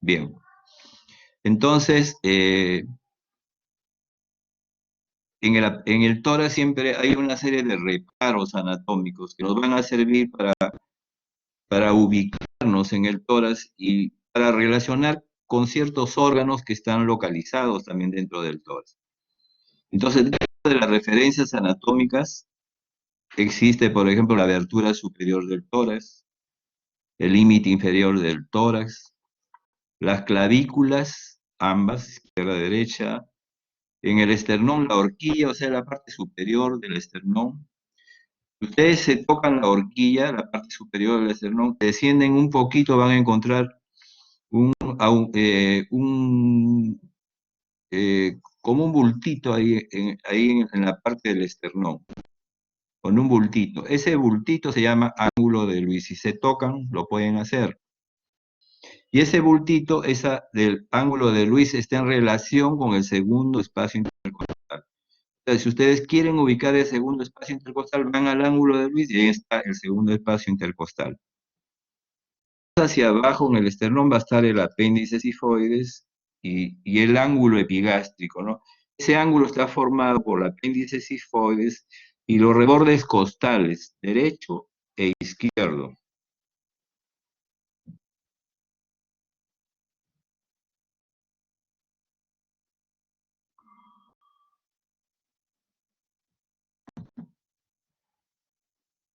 Bien, entonces, en el tórax siempre hay una serie de reparos anatómicos que nos van a servir para ubicarnos en el tórax y para relacionar con ciertos órganos que están localizados también dentro del tórax. Entonces, dentro de las referencias anatómicas existe, por ejemplo, la abertura superior del tórax, el límite inferior del tórax, las clavículas, ambas, izquierda y derecha, en el esternón, la horquilla, o sea, la parte superior del esternón. Ustedes se tocan la horquilla, la parte superior del esternón, descienden un poquito, van a encontrar un como un bultito ahí en la parte del esternón, con un bultito. Ese bultito se llama ángulo de Luis. Si se tocan, lo pueden hacer. Y ese bultito, esa del ángulo de Luis, está en relación con el segundo espacio intercostal. Entonces, si ustedes quieren ubicar el segundo espacio intercostal, van al ángulo de Luis y ahí está el segundo espacio intercostal. Hacia abajo en el esternón va a estar el apéndice sifoides y el ángulo epigástrico, ¿no? Ese ángulo está formado por el apéndice sifoides y los rebordes costales, derecho e izquierdo.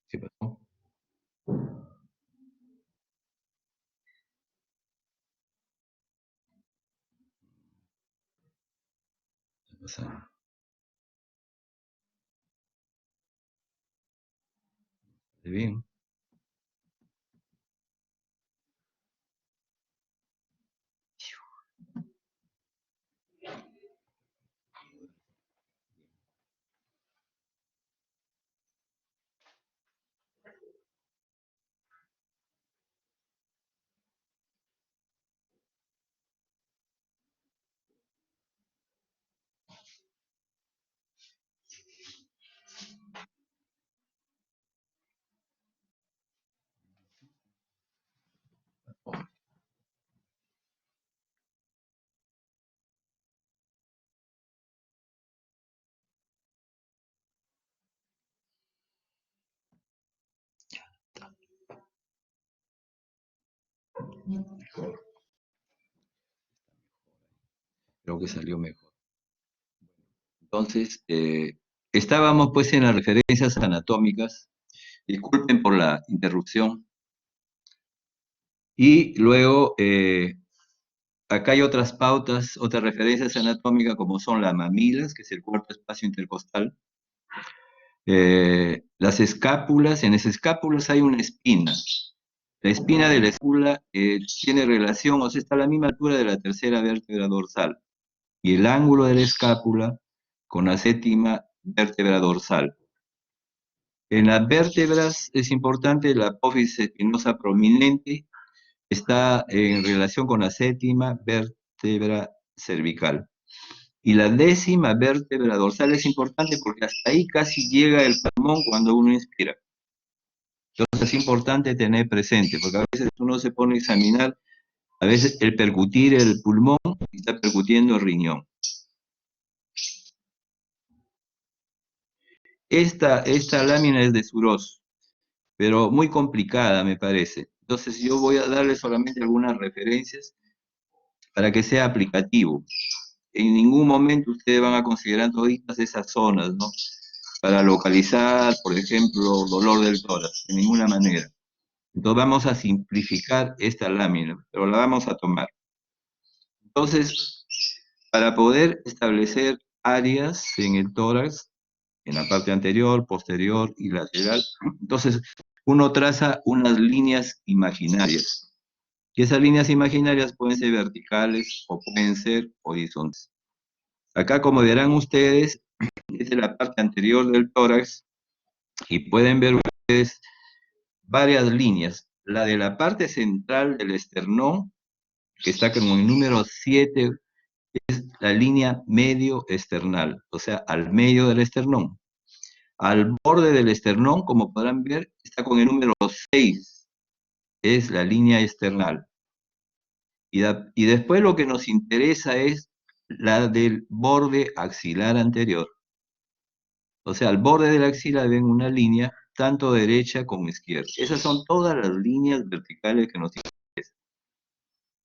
¿Qué pasó? ¿Qué pasa? Bien. Mejor. Creo que salió mejor. Entonces, estábamos pues en las referencias anatómicas. Disculpen por la interrupción. Y luego, acá hay otras pautas, otras referencias anatómicas como son las mamilas, que es el cuarto espacio intercostal, las escápulas. En las escápulas hay una espina. La espina de la escápula tiene relación, o sea, está a la misma altura de la tercera vértebra dorsal y el ángulo de la escápula con la séptima vértebra dorsal. En las vértebras es importante la apófisis espinosa prominente, está en relación con la séptima vértebra cervical. Y la décima vértebra dorsal es importante porque hasta ahí casi llega el pulmón cuando uno inspira. Entonces es importante tener presente, porque a veces uno se pone a examinar, a veces el percutir el pulmón está percutiendo el riñón. Esta lámina es de Suros, pero muy complicada me parece. Entonces yo voy a darle solamente algunas referencias para que sea aplicativo. En ningún momento ustedes van a considerar todas esas zonas, ¿no? Para localizar, por ejemplo, dolor del tórax, de ninguna manera. Entonces vamos a simplificar esta lámina, pero la vamos a tomar. Entonces, para poder establecer áreas en el tórax, en la parte anterior, posterior y lateral, entonces uno traza unas líneas imaginarias. Y esas líneas imaginarias pueden ser verticales o pueden ser horizontales. Acá, como verán ustedes, es la parte anterior del tórax y pueden ver ustedes varias líneas. La de la parte central del esternón, que está como en número 7, es la línea medio esternal, o sea, al medio del esternón. Al borde del esternón, como podrán ver, está con el número 6, es la línea esternal. Y después lo que nos interesa es la del borde axilar anterior. O sea, al borde de la axila ven una línea tanto derecha como izquierda. Esas son todas las líneas verticales que nos interesan.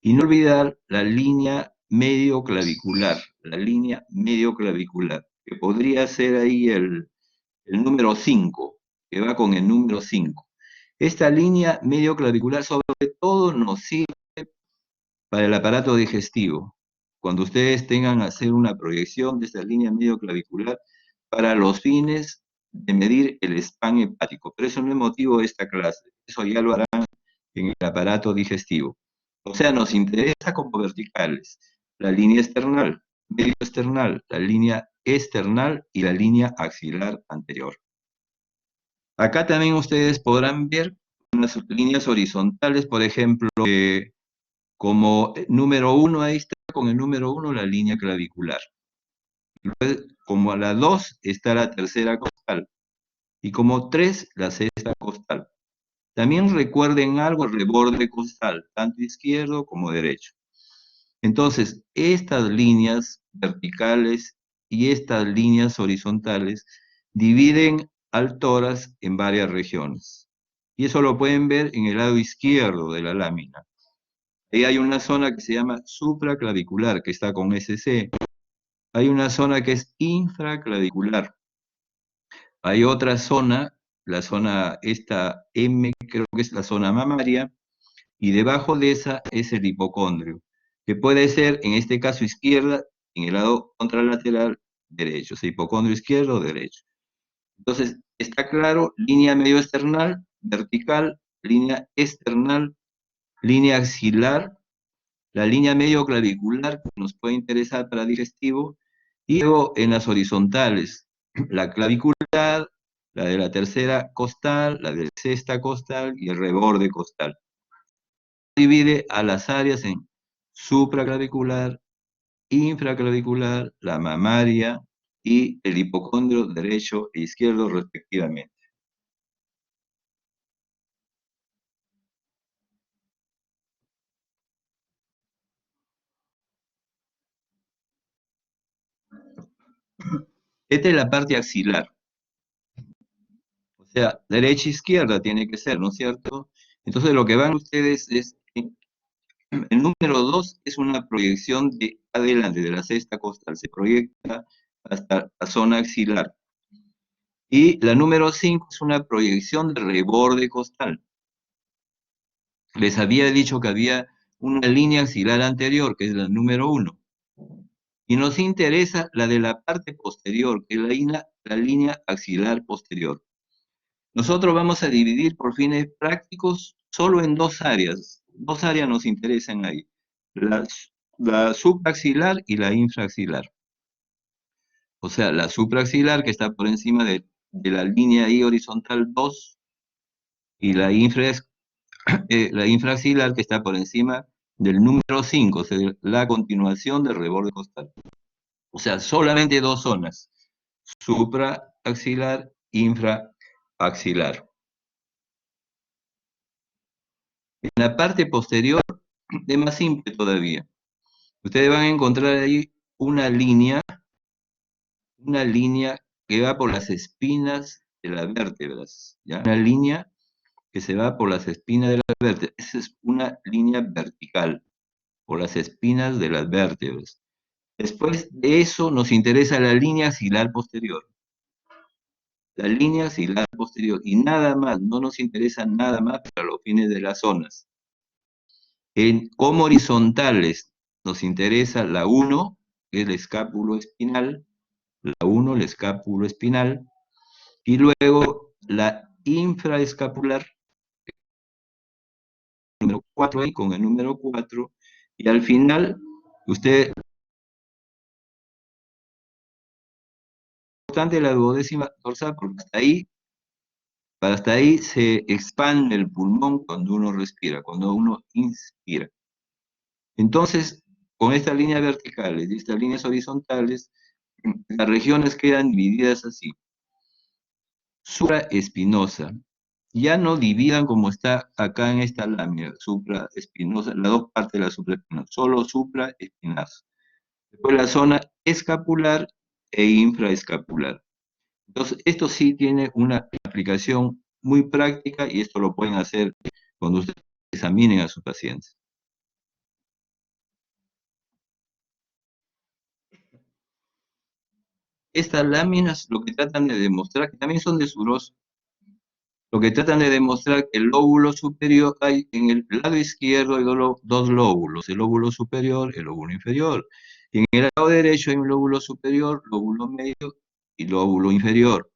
Y no olvidar la línea medio clavicular, que podría ser ahí el número 5, que va con el número 5. Esta línea medio clavicular sobre todo nos sirve para el aparato digestivo. Cuando ustedes tengan que hacer una proyección de esta línea medio clavicular para los fines de medir el spam hepático. Pero eso no es motivo de esta clase. Eso ya lo harán en el aparato digestivo. O sea, nos interesa como verticales la línea external, medio external, la línea external y la línea axilar anterior. Acá también ustedes podrán ver unas líneas horizontales, por ejemplo, como número 1, ahí está con el número 1 la línea clavicular. Luego, como a la 2 está la tercera costal. Y como 3, la sexta costal. También recuerden algo, el reborde costal, tanto izquierdo como derecho. Entonces, estas líneas verticales y estas líneas horizontales dividen al tórax en varias regiones. Y eso lo pueden ver en el lado izquierdo de la lámina. Ahí hay una zona que se llama supraclavicular, que está con SC. Hay una zona que es infraclavicular. Hay otra zona, la zona esta M, creo que es la zona mamaria, y debajo de esa es el hipocondrio, que puede ser, en este caso, izquierda, en el lado contralateral derecho, o sea, hipocondrio izquierdo o derecho. Entonces, está claro, línea medio external, vertical, línea external, línea axilar, la línea medio clavicular que nos puede interesar para digestivo, y luego en las horizontales, la clavicular, la de la tercera costal, la de la sexta costal y el reborde costal. Divide a las áreas en supraclavicular, infraclavicular, la mamaria y el hipocondrio derecho e izquierdo respectivamente. Esta es la parte axilar, o sea, derecha e izquierda tiene que ser, ¿no es cierto? Entonces lo que van ustedes es, el número 2 es una proyección de adelante, de la sexta costal, se proyecta hasta la zona axilar. Y la número 5 es una proyección de reborde costal. Les había dicho que había una línea axilar anterior, que es la número 1. Y nos interesa la de la parte posterior, que es la línea axilar posterior. Nosotros vamos a dividir por fines prácticos solo en dos áreas. Dos áreas nos interesan ahí. La supraxilar y la infraaxilar. O sea, la supraaxilar que está por encima de la línea I horizontal 2 y la infraaxilar que está por encima del número 5, o sea, la continuación del reborde costal. O sea, solamente dos zonas, supraaxilar, infraaxilar. En la parte posterior es más simple todavía. Ustedes van a encontrar ahí una línea que va por las espinas de las vértebras, ¿ya? Una línea que se va por las espinas de las vértebras. Esa es una línea vertical, por las espinas de las vértebras. Después de eso nos interesa la línea axilar posterior. La línea axilar posterior y nada más, no nos interesa nada más para los fines de las zonas. Como horizontales nos interesa la 1, que es el escápulo espinal, la 1, el escápulo espinal, y luego la infraescapular, número 4 ahí con el número 4, y al final, usted, importante la duodécima dorsal, porque hasta ahí se expande el pulmón cuando uno respira, cuando uno inspira. Entonces, con estas líneas verticales y estas líneas horizontales, las regiones quedan divididas así. Supraespinosa, Ya no dividan como está acá en esta lámina, supraespinosa, las dos partes de la supraespinosa, solo supraespinazo. Después la zona escapular e infraescapular. Entonces, esto sí tiene una aplicación muy práctica y esto lo pueden hacer cuando ustedes examinen a sus pacientes. Estas láminas lo que tratan de demostrar, que también son de Suros, lo que tratan de demostrar que el lóbulo superior, hay en el lado izquierdo hay dos lóbulos, el lóbulo superior, el lóbulo inferior. Y en el lado derecho hay un lóbulo superior, lóbulo medio y lóbulo inferior.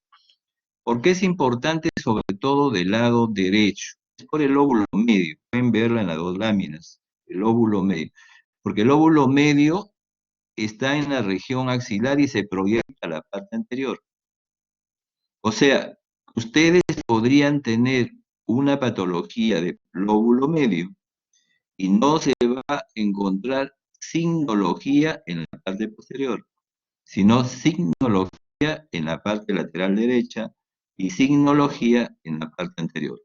¿Por qué es importante sobre todo del lado derecho? Es por el lóbulo medio, pueden verla en las dos láminas, el lóbulo medio. Porque el lóbulo medio está en la región axilar y se proyecta a la parte anterior. O sea, ustedes podrían tener una patología de lóbulo medio y no se va a encontrar signología en la parte posterior, sino signología en la parte lateral derecha y signología en la parte anterior.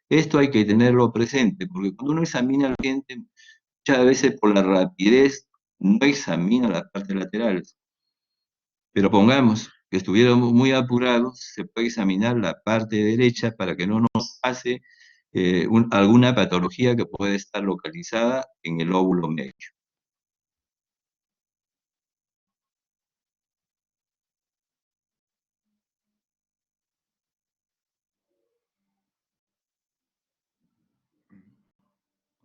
Esto hay que tenerlo presente, porque cuando uno examina al paciente, muchas veces por la rapidez no examina las partes laterales. Pero pongamos que estuviéramos muy apurados, se puede examinar la parte derecha para que no nos pase alguna patología que puede estar localizada en el lóbulo medio.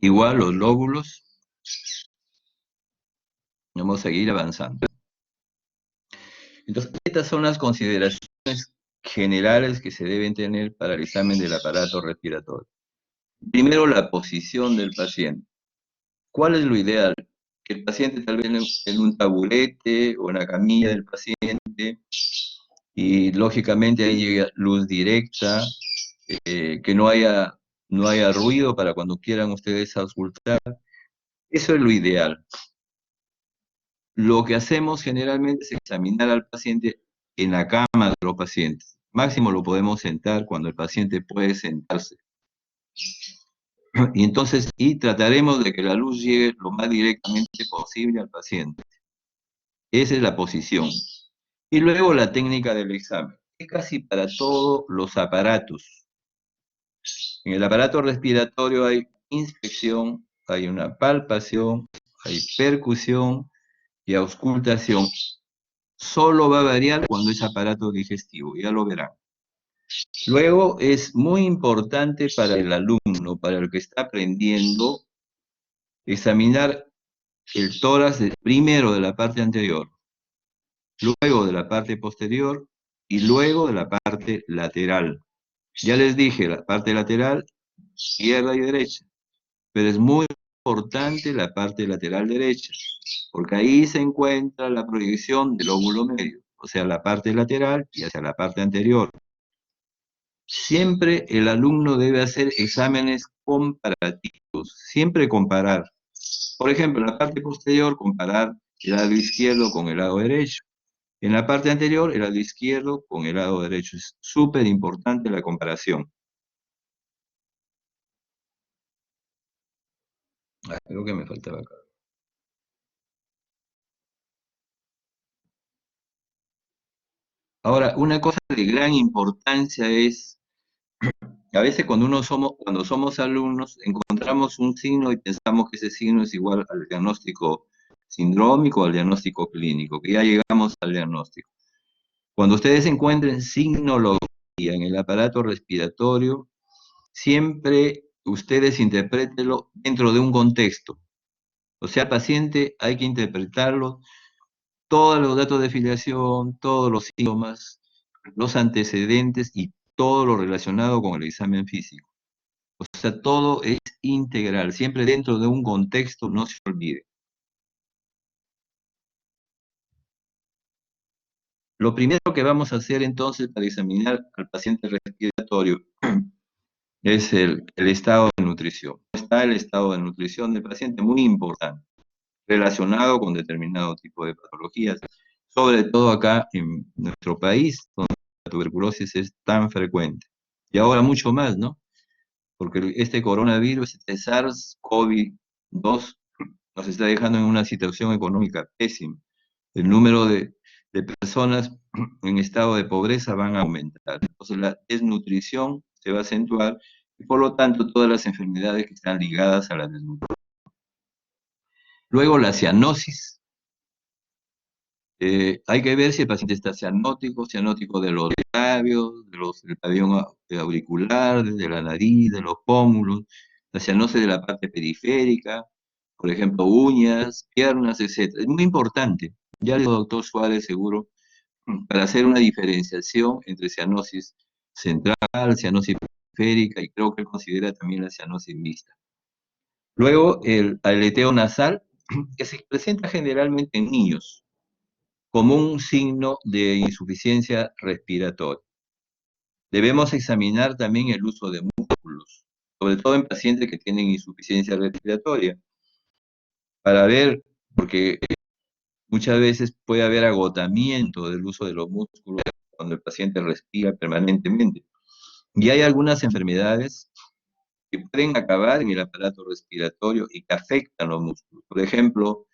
Igual los lóbulos, vamos a seguir avanzando. Entonces, estas son las consideraciones generales que se deben tener para el examen del aparato respiratorio. Primero, la posición del paciente. ¿Cuál es lo ideal? Que el paciente tal vez en un taburete o en la camilla del paciente y lógicamente ahí llega luz directa, que no haya ruido para cuando quieran ustedes auscultar. Eso es lo ideal. Lo que hacemos generalmente es examinar al paciente en la cama de los pacientes. Máximo lo podemos sentar cuando el paciente puede sentarse. Y trataremos de que la luz llegue lo más directamente posible al paciente. Esa es la posición. Y luego la técnica del examen. Es casi para todos los aparatos. En el aparato respiratorio hay inspección, hay una palpación, hay percusión y auscultación. Solo va a variar cuando es aparato digestivo, ya lo verán. Luego es muy importante para el alumno, para el que está aprendiendo, examinar el tórax primero de la parte anterior, luego de la parte posterior y luego de la parte lateral. Ya les dije, la parte lateral, izquierda y derecha, pero es muy importante la parte lateral derecha, porque ahí se encuentra la proyección del óvulo medio, o sea, la parte lateral y hacia la parte anterior. Siempre el alumno debe hacer exámenes comparativos, siempre comparar. Por ejemplo, en la parte posterior, comparar el lado izquierdo con el lado derecho. En la parte anterior, el lado izquierdo con el lado derecho. Es súper importante la comparación. Creo que me faltaba acá. Ahora, una cosa de gran importancia es, a veces cuando somos alumnos, encontramos un signo y pensamos que ese signo es igual al diagnóstico sindrómico o al diagnóstico clínico, que ya llegamos al diagnóstico. Cuando ustedes encuentren signología en el aparato respiratorio, siempre ustedes interprétenlo dentro de un contexto. O sea, al paciente hay que interpretarlo, todos los datos de filiación, todos los síntomas, los antecedentes y todo lo relacionado con el examen físico. O sea, todo es integral, siempre dentro de un contexto, no se olvide. Lo primero que vamos a hacer entonces para examinar al paciente respiratorio es el estado de nutrición. Está el estado de nutrición del paciente muy importante, relacionado con determinado tipo de patologías, sobre todo acá en nuestro país, donde la tuberculosis es tan frecuente. y ahora mucho más, ¿no? Porque este coronavirus, este SARS-CoV-2, nos está dejando en una situación económica pésima. El número de personas en estado de pobreza van a aumentar. Entonces la desnutrición se va a acentuar y por lo tanto todas las enfermedades que están ligadas a la desnutrición. Luego la cianosis. Hay que ver si el paciente está cianótico de los labios, del pabellón auricular, de la nariz, de los pómulos, la cianosis de la parte periférica, por ejemplo, uñas, piernas, etcétera. Es muy importante. Ya el doctor Suárez seguro para hacer una diferenciación entre cianosis central, cianosis periférica y creo que él considera también la cianosis mixta. Luego el aleteo nasal, que se presenta generalmente en niños como un signo de insuficiencia respiratoria. Debemos examinar también el uso de músculos, sobre todo en pacientes que tienen insuficiencia respiratoria, para ver, porque muchas veces puede haber agotamiento del uso de los músculos cuando el paciente respira permanentemente. Y hay algunas enfermedades que pueden acabar en el aparato respiratorio y que afectan los músculos. Por ejemplo,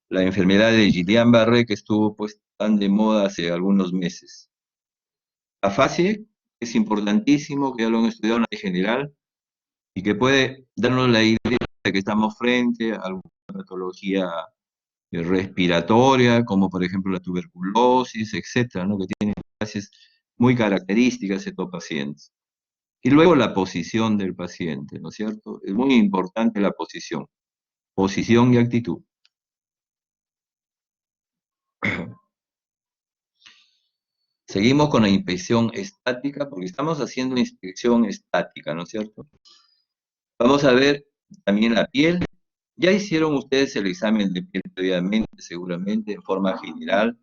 la enfermedad de Guillain-Barré que estuvo pues tan de moda hace algunos meses. Afasia es importantísimo, que ya lo han estudiado en la general, y que puede darnos la idea de que estamos frente a alguna patología respiratoria, como por ejemplo la tuberculosis, etcétera, ¿no? Que tienen fases muy características de estos pacientes. Y luego la posición del paciente, ¿no es cierto? Es muy importante la posición y actitud. Seguimos con la inspección estática, porque estamos haciendo inspección estática, ¿no es cierto? Vamos a ver también la piel. Ya hicieron ustedes el examen de piel previamente, seguramente, en forma general,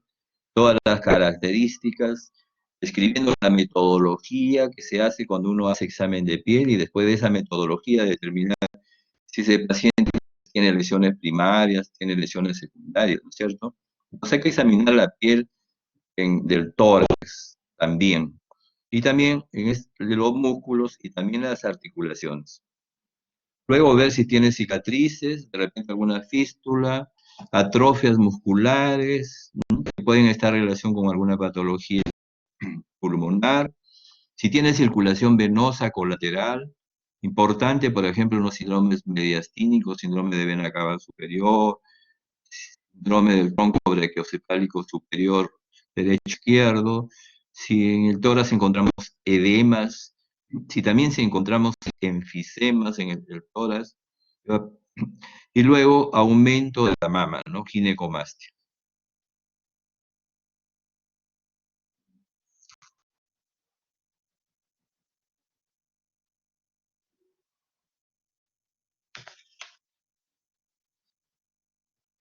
todas las características, escribiendo la metodología que se hace cuando uno hace examen de piel y después de esa metodología determinar si ese paciente tiene lesiones primarias, tiene lesiones secundarias, ¿no es cierto? Entonces hay que examinar la piel del tórax también, y también de los músculos y también las articulaciones. Luego ver si tiene cicatrices, de repente alguna fístula, atrofias musculares, ¿no? Que pueden estar en relación con alguna patología pulmonar, si tiene circulación venosa colateral, importante, por ejemplo, los síndromes mediastínicos, síndrome de vena cava superior, síndrome del tronco brachiocefálico superior derecho izquierdo, si en el tórax encontramos edemas, si también si encontramos enfisemas en el tórax, y luego aumento de la mama, ¿no? Ginecomastia.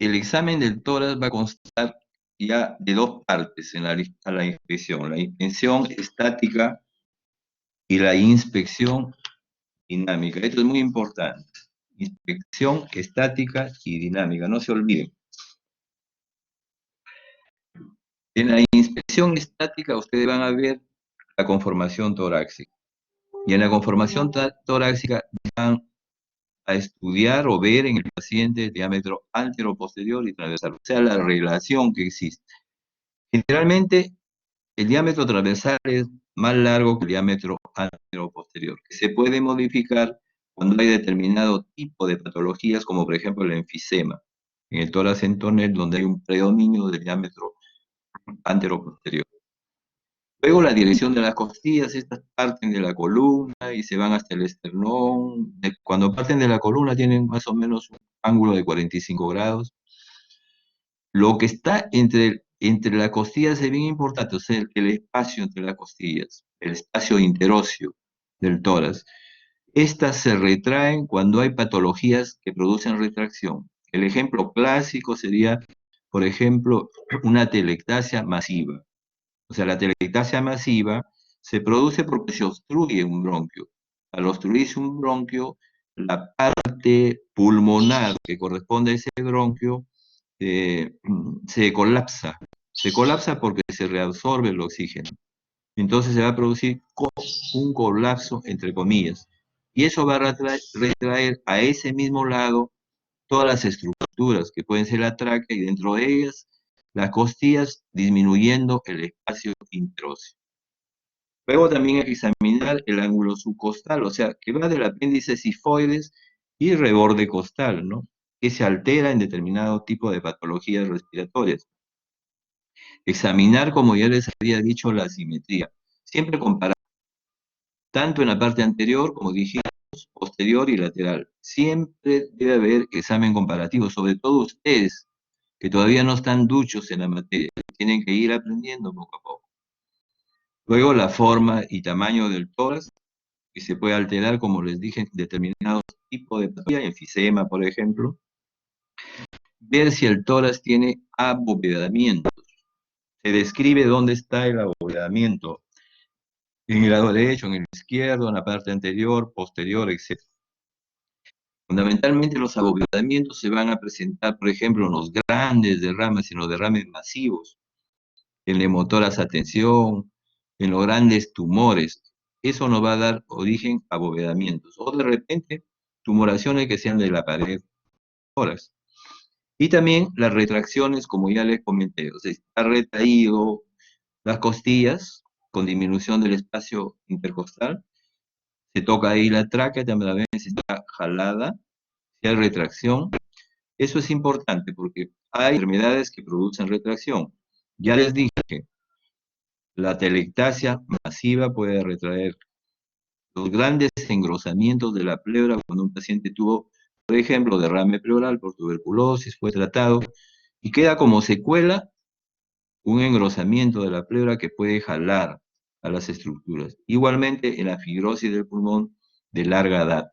El examen del tórax va a constar ya de dos partes en a la inspección estática y la inspección dinámica. Esto es muy importante. Inspección estática y dinámica, no se olviden. En la inspección estática ustedes van a ver la conformación torácica. Y en la conformación torácica van a estudiar o ver en el paciente el diámetro antero-posterior y transversal, o sea, la relación que existe. Generalmente, el diámetro transversal es más largo que el diámetro antero-posterior, que se puede modificar cuando hay determinado tipo de patologías, como por ejemplo el enfisema, en el tórax entonel, donde hay un predominio del diámetro antero-posterior. Luego la dirección de las costillas, estas parten de la columna y se van hasta el esternón. Cuando parten de la columna tienen más o menos un ángulo de 45 grados. Lo que está entre las costillas es bien importante, o sea, el espacio entre las costillas, el espacio interóseo del tórax. Estas se retraen cuando hay patologías que producen retracción. El ejemplo clásico sería, por ejemplo, una telectasia masiva. O sea, la telectasia masiva se produce porque se obstruye un bronquio. Al obstruirse un bronquio, la parte pulmonar que corresponde a ese bronquio se colapsa. Se colapsa porque se reabsorbe el oxígeno. entonces se va a producir un colapso, entre comillas, y eso va a retraer a ese mismo lado todas las estructuras que pueden ser la tráquea y dentro de ellas las costillas, disminuyendo el espacio interóseo. Luego también hay que examinar el ángulo subcostal, o sea, que va del apéndice sifoides y reborde costal, ¿no? Que se altera en determinado tipo de patologías respiratorias. Examinar, como ya les había dicho, la simetría. Siempre comparar, tanto en la parte anterior, como dijimos, posterior y lateral. Siempre debe haber examen comparativo, sobre todo ustedes, que todavía no están duchos en la materia, tienen que ir aprendiendo poco a poco. Luego la forma y tamaño del tórax, que se puede alterar, como les dije, en determinados tipos de patología, enfisema, por ejemplo. Ver si el tórax tiene abovedamiento. Se describe dónde está el abovedamiento, en el lado derecho, en el izquierdo, en la parte anterior, posterior, etc. Fundamentalmente los abovedamientos se van a presentar, por ejemplo, en los grandes derrames, en los derrames masivos, en el hemotórax a tensión, en los grandes tumores. Eso nos va a dar origen a abovedamientos. O de repente, tumoraciones que sean de la pared tórax. Y también las retracciones, como ya les comenté, o sea, está retraído las costillas con disminución del espacio intercostal, se toca ahí la tráquea, también está jalada, si hay retracción. Eso es importante porque hay enfermedades que producen retracción. Ya les dije, la telectasia masiva puede retraer los grandes engrosamientos de la pleura cuando un paciente tuvo, por ejemplo, derrame pleural por tuberculosis, fue tratado y queda como secuela un engrosamiento de la pleura que puede jalar a las estructuras. Igualmente en la fibrosis del pulmón de larga edad.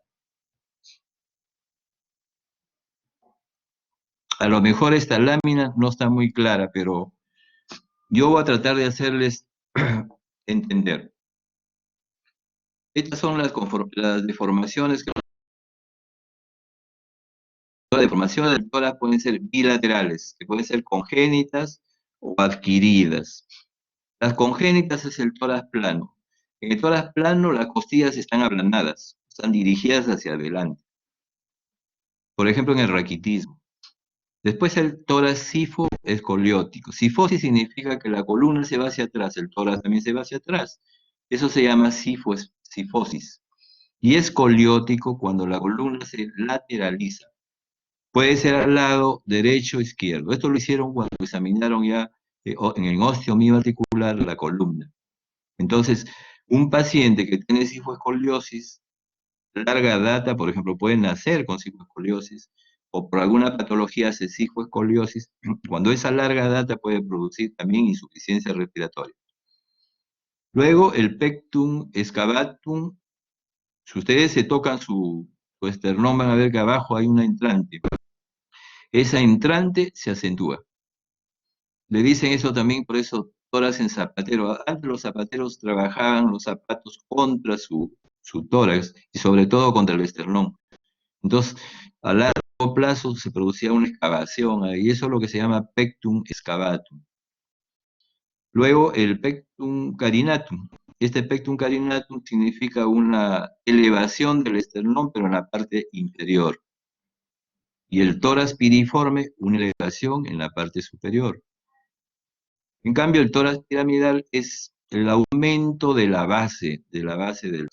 A lo mejor esta lámina no está muy clara, pero yo voy a tratar de hacerles entender. Estas son las deformaciones. Las deformaciones del tórax pueden ser bilaterales, que pueden ser congénitas o adquiridas. Las congénitas es el tórax plano. En el tórax plano las costillas están aplanadas, están dirigidas hacia adelante. Por ejemplo, en el raquitismo. Después el tórax sifo-escoliótico. Sifosis significa que la columna se va hacia atrás, el tórax también se va hacia atrás. Eso se llama sifosis. Y escoliótico cuando la columna se lateraliza. Puede ser al lado derecho o izquierdo. Esto lo hicieron cuando examinaron ya en el osteomiofascicular la columna. Entonces, un paciente que tiene cifoescoliosis larga data, por ejemplo, puede nacer con cifoescoliosis o por alguna patología hace cifoescoliosis, cuando esa larga data puede producir también insuficiencia respiratoria. Luego, el pectum excavatum, si ustedes se tocan su esternón, van a ver que abajo hay una entrante. Esa entrante se acentúa. Le dicen eso también, por eso, tórax en zapatero. Antes los zapateros trabajaban los zapatos contra su tórax y sobre todo contra el esternón. Entonces, a largo plazo se producía una excavación ahí, y eso es lo que se llama pectum excavatum. Luego, el pectum carinatum. Este pectum carinatum significa una elevación del esternón, pero en la parte inferior. Y el tórax piriforme, una elevación en la parte superior. En cambio, el tórax piramidal es el aumento de la base de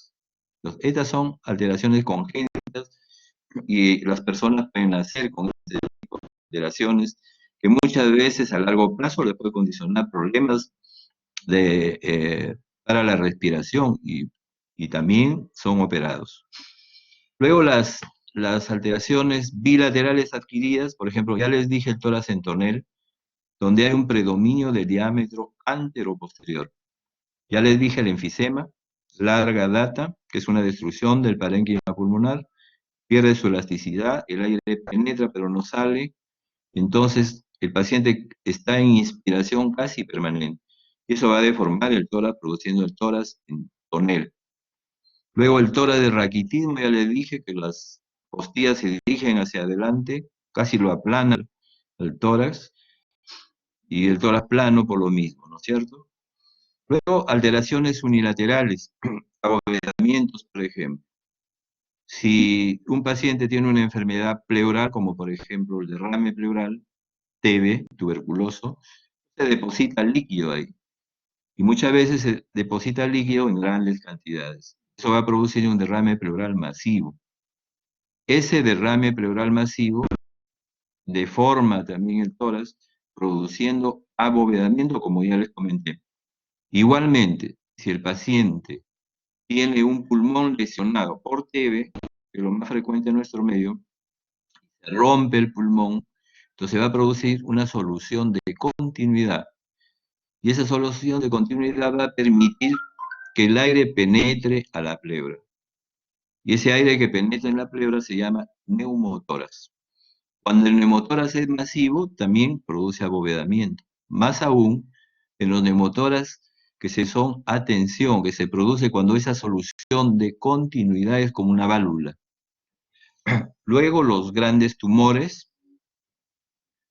estas son alteraciones congénitas y las personas pueden nacer con este tipo de alteraciones que muchas veces a largo plazo les puede condicionar problemas para la respiración y también son operados. Luego las alteraciones bilaterales adquiridas, por ejemplo, ya les dije el tórax en tonel, donde hay un predominio de diámetro antero-posterior. Ya les dije el enfisema, larga data, que es una destrucción del parénquima pulmonar, pierde su elasticidad, el aire penetra pero no sale, entonces el paciente está en inspiración casi permanente. Y eso va a deformar el tórax, produciendo el tórax en tonel. Luego el tórax de raquitismo, ya les dije que las costillas se dirigen hacia adelante, casi lo aplana el tórax, y el tórax plano por lo mismo, ¿no es cierto? Luego, alteraciones unilaterales, abovedamientos, por ejemplo. Si un paciente tiene una enfermedad pleural, como por ejemplo el derrame pleural, TB, tuberculoso, se deposita líquido ahí. Y muchas veces se deposita líquido en grandes cantidades. Eso va a producir un derrame pleural masivo. Ese derrame pleural masivo deforma también el tórax, produciendo abovedamiento, como ya les comenté. Igualmente, si el paciente tiene un pulmón lesionado por TB, que es lo más frecuente en nuestro medio, se rompe el pulmón, entonces va a producir una solución de continuidad. Y esa solución de continuidad va a permitir que el aire penetre a la pleura. Y ese aire que penetra en la pleura se llama neumotórax. Cuando el neumotórax es masivo, también produce abovedamiento. Más aún, en los neumotórax que se son a tensión, que se produce cuando esa solución de continuidad es como una válvula. Luego, los grandes tumores,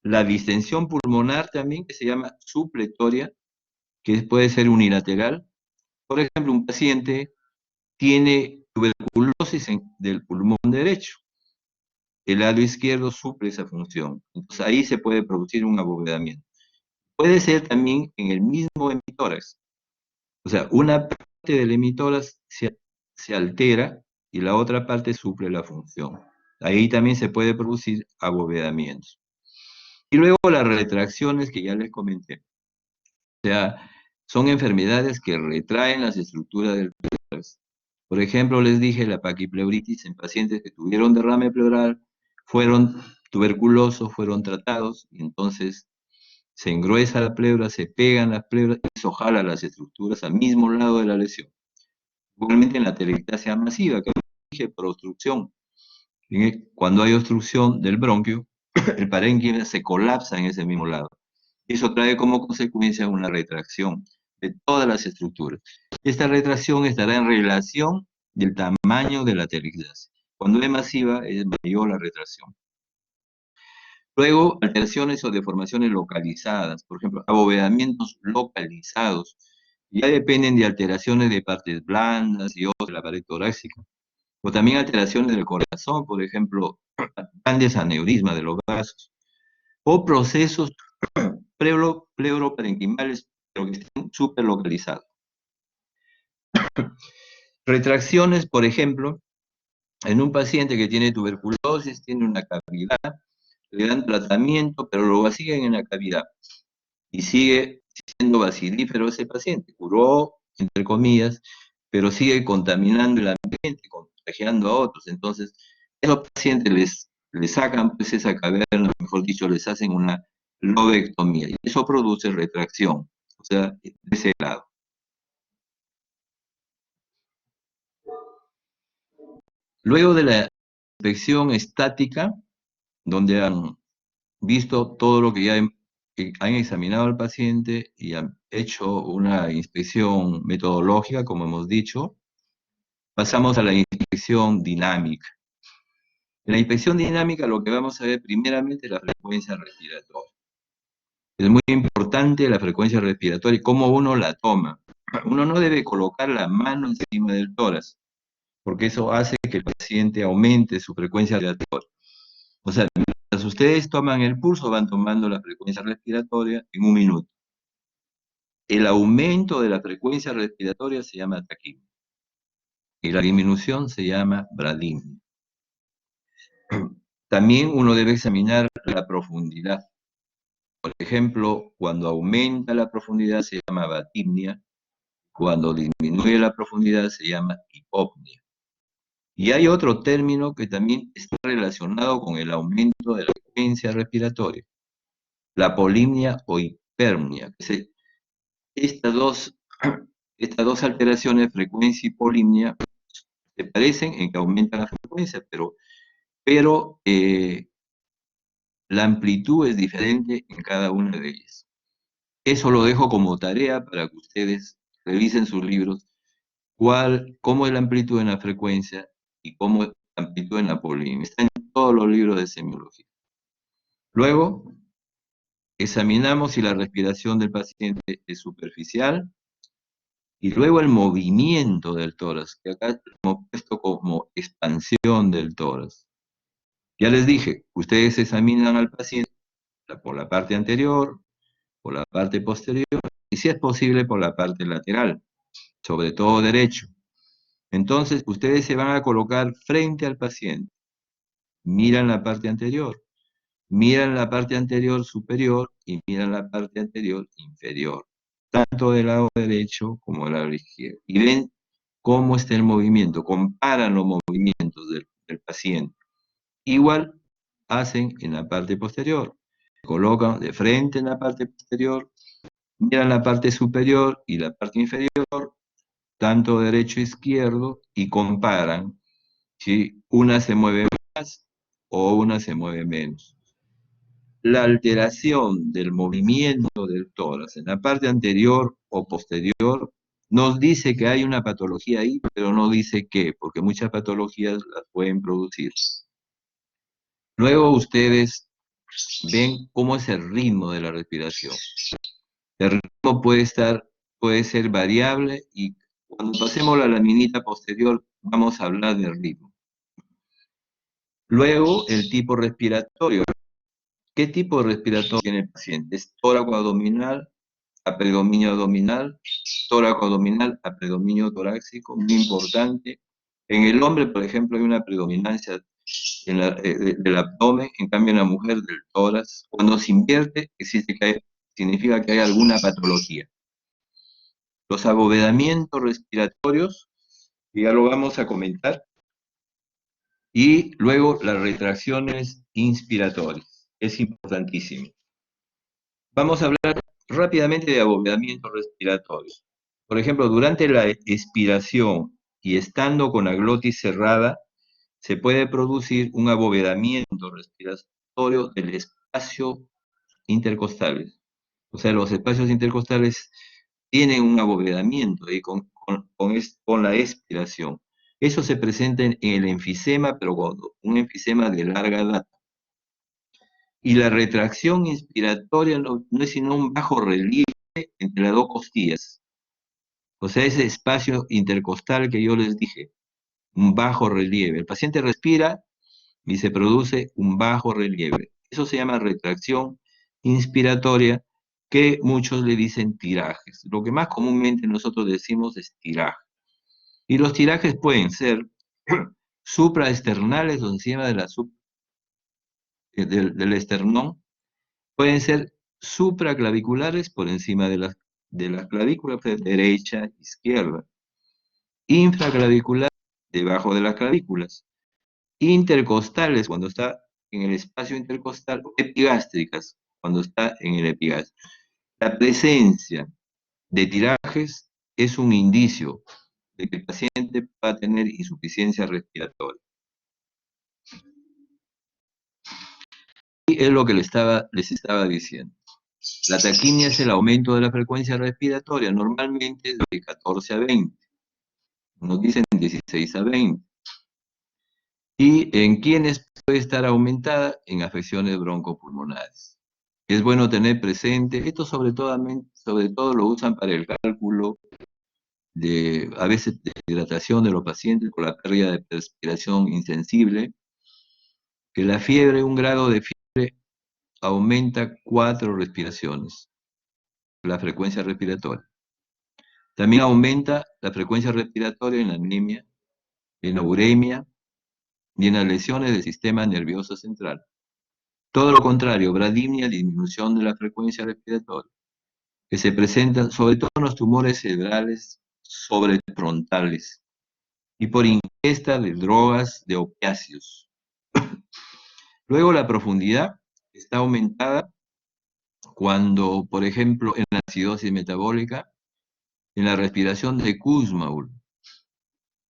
la distensión pulmonar también, que se llama supletoria, que puede ser unilateral. Por ejemplo, un paciente tiene tuberculosis del pulmón derecho. El lado izquierdo suple esa función. Entonces ahí se puede producir un abovedamiento. Puede ser también en el mismo hemitórax. O sea, una parte del hemitórax se altera y la otra parte suple la función. Ahí también se puede producir abovedamientos. Y luego las retracciones que ya les comenté. O sea, son enfermedades que retraen las estructuras del tórax. Por ejemplo, les dije la paquipleuritis en pacientes que tuvieron derrame pleural, fueron tuberculosos, fueron tratados, y entonces se engruesa la pleura, se pegan las pleuras y eso jala las estructuras al mismo lado de la lesión. Igualmente en la telangiectasia masiva, que dije por obstrucción. Cuando hay obstrucción del bronquio, el parénquima se colapsa en ese mismo lado. Eso trae como consecuencia una retracción de todas las estructuras. Esta retracción estará en relación del tamaño de la telangiectasia. Cuando es masiva, es mayor la retracción. Luego, alteraciones o deformaciones localizadas, por ejemplo, abovedamientos localizados, ya dependen de alteraciones de partes blandas y otras de la pared torácica, o también alteraciones del corazón, por ejemplo, grandes aneurismas de los vasos, o procesos pleuroparenquimales, pero que estén súper localizados. Retracciones, por ejemplo, en un paciente que tiene tuberculosis, tiene una cavidad, le dan tratamiento, pero lo vacían en la cavidad y sigue siendo bacilífero ese paciente. Curó, entre comillas, pero sigue contaminando el ambiente, contagiando a otros. Entonces, a esos pacientes les sacan pues esa caverna, mejor dicho, les hacen una lobectomía y eso produce retracción, o sea, de ese lado. Luego de la inspección estática, donde han visto todo lo que ya que han examinado al paciente y han hecho una inspección metodológica, como hemos dicho, pasamos a la inspección dinámica. En la inspección dinámica lo que vamos a ver primeramente es la frecuencia respiratoria. Es muy importante la frecuencia respiratoria y cómo uno la toma. Uno no debe colocar la mano encima del tórax, porque eso hace que el paciente aumente su frecuencia respiratoria. O sea, mientras ustedes toman el pulso, van tomando la frecuencia respiratoria en un minuto. El aumento de la frecuencia respiratoria se llama taquimia y la disminución se llama bradimia. También uno debe examinar la profundidad. Por ejemplo, cuando aumenta la profundidad se llama batimnia, cuando disminuye la profundidad se llama hipopnia. Y hay otro término que también está relacionado con el aumento de la frecuencia respiratoria, la polimnia o hipermia. Estas dos, estas dos alteraciones, frecuencia y polimnia, se parecen en que aumenta la frecuencia, pero la amplitud es diferente en cada una de ellas. Eso lo dejo como tarea para que ustedes revisen sus libros, cómo es la amplitud en la frecuencia y cómo es la amplitud en la polimia. Está en todos los libros de semiología. Luego, examinamos si la respiración del paciente es superficial Y luego el movimiento del tórax, que acá hemos puesto como expansión del tórax. Ya les dije, ustedes examinan al paciente por la parte anterior, por la parte posterior, y si es posible por la parte lateral, sobre todo derecho. Entonces, ustedes se van a colocar frente al paciente, miran la parte anterior, miran la parte anterior superior y miran la parte anterior inferior, tanto del lado derecho como del lado izquierdo. Y ven cómo está el movimiento, comparan los movimientos del paciente. Igual hacen en la parte posterior. Se colocan de frente en la parte posterior, miran la parte superior y la parte inferior, tanto derecho e izquierdo, y comparan si una se mueve más o una se mueve menos. La alteración del movimiento del tórax en la parte anterior o posterior nos dice que hay una patología ahí, pero no dice qué, porque muchas patologías las pueden producir. Luego ustedes ven cómo es el ritmo de la respiración. El ritmo puede ser variable y cuando pasemos la laminita posterior vamos a hablar del ritmo. Luego el tipo respiratorio. ¿Qué tipo de respiratorio tiene el paciente? ¿Es tóraco abdominal, a predominio abdominal, tóraco abdominal, a predominio torácico? Muy importante. En el hombre, por ejemplo, hay una predominancia del abdomen, en cambio en la mujer del tórax. Cuando se invierte, significa que hay alguna patología. Los abovedamientos respiratorios, ya lo vamos a comentar, y luego las retracciones inspiratorias. Es importantísimo. Vamos a hablar rápidamente de abovedamientos respiratorios. Por ejemplo, durante la expiración y estando con la glotis cerrada, se puede producir un abovedamiento respiratorio del espacio intercostal. O sea, los espacios intercostales tienen un abovedamiento ahí con la expiración. Eso se presenta en el enfisema, pero un enfisema de larga data. Y la retracción inspiratoria no es sino un bajo relieve entre las dos costillas. O sea, ese espacio intercostal que yo les dije, un bajo relieve. El paciente respira y se produce un bajo relieve. Eso se llama retracción inspiratoria, que muchos le dicen tirajes. Lo que más comúnmente nosotros decimos es tiraje. Y los tirajes pueden ser supraesternales o encima del esternón, pueden ser supraclaviculares por encima de las clavículas, derecha, izquierda, infraclavicular debajo de las clavículas, intercostales cuando está en el espacio intercostal, epigástricas cuando está en el epigastrio. La presencia de tirajes es un indicio de que el paciente va a tener insuficiencia respiratoria. Y es lo que les estaba diciendo. La taquimia es el aumento de la frecuencia respiratoria, normalmente de 14 a 20. Nos dicen 16 a 20. ¿Y en quiénes puede estar aumentada? En afecciones broncopulmonares. Es bueno tener presente, esto sobre todo lo usan para el cálculo a veces de hidratación de los pacientes por la pérdida de respiración insensible, que la fiebre, un grado de fiebre aumenta 4 respiraciones, la frecuencia respiratoria. También aumenta la frecuencia respiratoria en la anemia, en la uremia y en las lesiones del sistema nervioso central. Todo lo contrario, bradimia, disminución de la frecuencia respiratoria, que se presenta sobre todo en los tumores cerebrales sobrefrontales y por ingesta de drogas de opiáceos. Luego la profundidad está aumentada cuando, por ejemplo, en la acidosis metabólica, en la respiración de Kussmaul.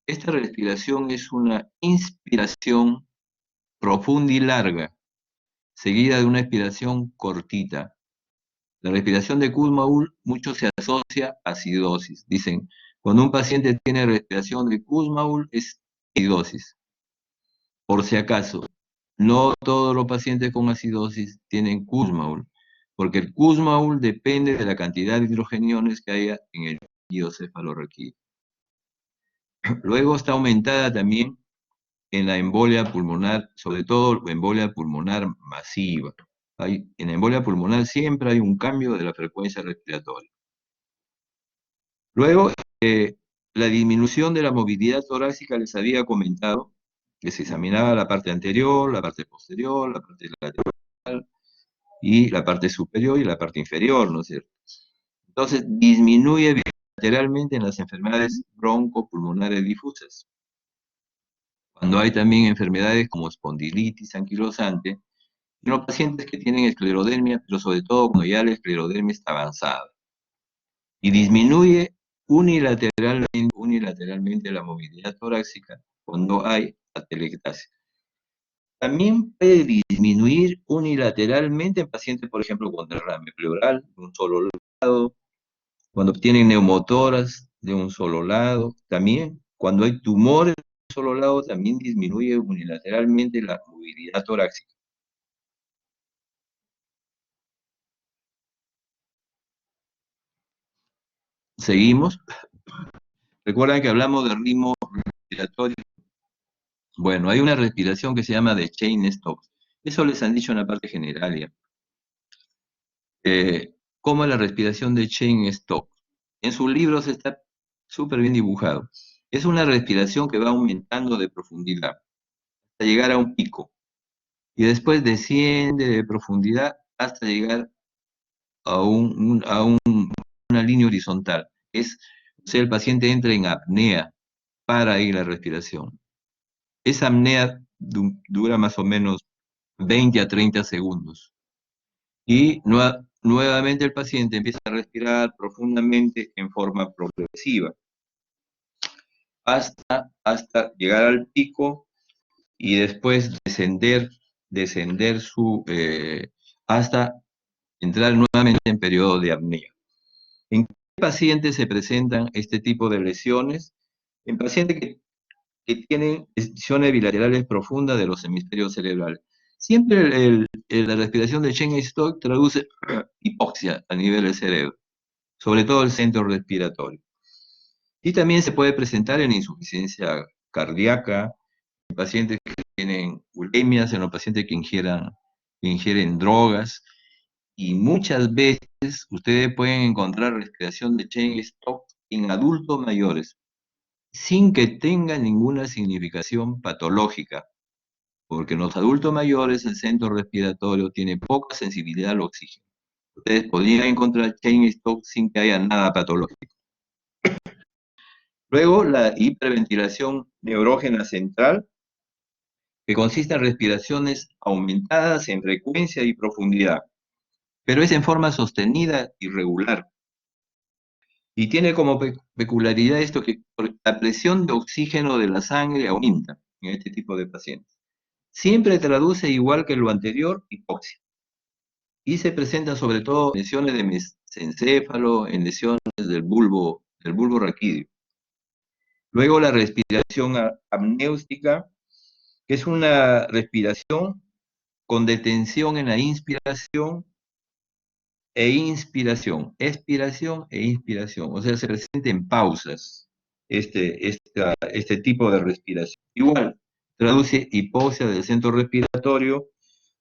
Esta respiración es una inspiración profunda y larga, seguida de una expiración cortita. La respiración de Kussmaul mucho se asocia a acidosis. Dicen, cuando un paciente tiene respiración de Kussmaul es acidosis. Por si acaso, no todos los pacientes con acidosis tienen Kussmaul, porque el Kussmaul depende de la cantidad de hidrogeniones que haya en el cefalorraquídeo. Luego está aumentada también en la embolia pulmonar, sobre todo embolia pulmonar masiva. En embolia pulmonar siempre hay un cambio de la frecuencia respiratoria. Luego, la disminución de la movilidad torácica les había comentado que se examinaba la parte anterior, la parte posterior, la parte lateral y la parte superior y la parte inferior, ¿no es cierto? Entonces, disminuye bilateralmente en las enfermedades broncopulmonares difusas. Cuando hay también enfermedades como espondilitis anquilosante, en los pacientes que tienen esclerodermia, pero sobre todo cuando ya la esclerodermia está avanzada. Y disminuye unilateralmente la movilidad torácica cuando hay atelectasia. También puede disminuir unilateralmente en pacientes, por ejemplo, con derrame pleural de un solo lado, cuando tienen neumotoras de un solo lado, también cuando hay tumores de un solo lado, también disminuye unilateralmente la movilidad torácica. Seguimos. Recuerdan que hablamos de ritmo respiratorio. Bueno, hay una respiración que se llama de Cheyne-Stokes. Eso les han dicho en la parte general ya. ¿Cómo es la respiración de Cheyne-Stokes? En sus libros está súper bien dibujado. Es una respiración que va aumentando de profundidad hasta llegar a un pico. Y después desciende de profundidad hasta llegar a una línea horizontal. O sea, el paciente entra en apnea para ahí la respiración. Esa apnea dura más o menos 20 a 30 segundos. Y nuevamente el paciente empieza a respirar profundamente en forma progresiva hasta llegar al pico y después hasta entrar nuevamente en periodo de apnea. ¿En qué pacientes se presentan este tipo de lesiones? En pacientes que tienen lesiones bilaterales profundas de los hemisferios cerebrales. Siempre la respiración de Cheyne-Stokes traduce hipoxia a nivel del cerebro, sobre todo el centro respiratorio. Y también se puede presentar en insuficiencia cardíaca, en pacientes que tienen uremias, en los pacientes que ingieren drogas, y muchas veces ustedes pueden encontrar respiración de Cheyne-Stokes en adultos mayores, sin que tenga ninguna significación patológica, porque en los adultos mayores el centro respiratorio tiene poca sensibilidad al oxígeno. Ustedes podrían encontrar Cheyne-Stokes sin que haya nada patológico. Luego, la hiperventilación neurógena central, que consiste en respiraciones aumentadas en frecuencia y profundidad, pero es en forma sostenida y regular. Y tiene como peculiaridad esto que la presión de oxígeno de la sangre aumenta en este tipo de pacientes. Siempre traduce igual que lo anterior, hipoxia. Y se presenta sobre todo en lesiones de mesencéfalo, en lesiones del bulbo raquídeo. Luego la respiración apnéustica, que es una respiración con detención en la inspiración e inspiración, expiración e inspiración. O sea, se presenta en pausas este tipo de respiración. Igual, traduce hipoxia del centro respiratorio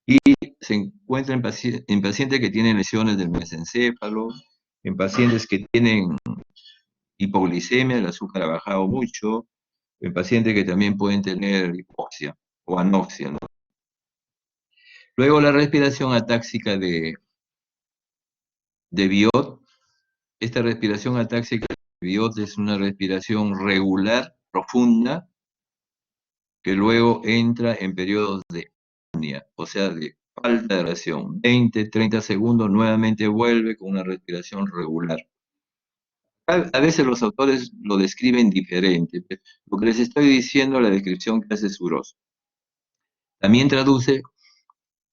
y se encuentra en pacientes que tienen lesiones del mesencéfalo, en pacientes que tienen hipoglicemia, el azúcar ha bajado mucho, en pacientes que también pueden tener hipoxia o anoxia, ¿no? Luego la respiración atáxica de Biot. Esta respiración atáxica de Biot es una respiración regular, profunda, que luego entra en periodos de apnea, o sea, de falta de respiración. 20, 30 segundos, nuevamente vuelve con una respiración regular. A veces los autores lo describen diferente. Lo que les estoy diciendo, la descripción que hace Suros. También traduce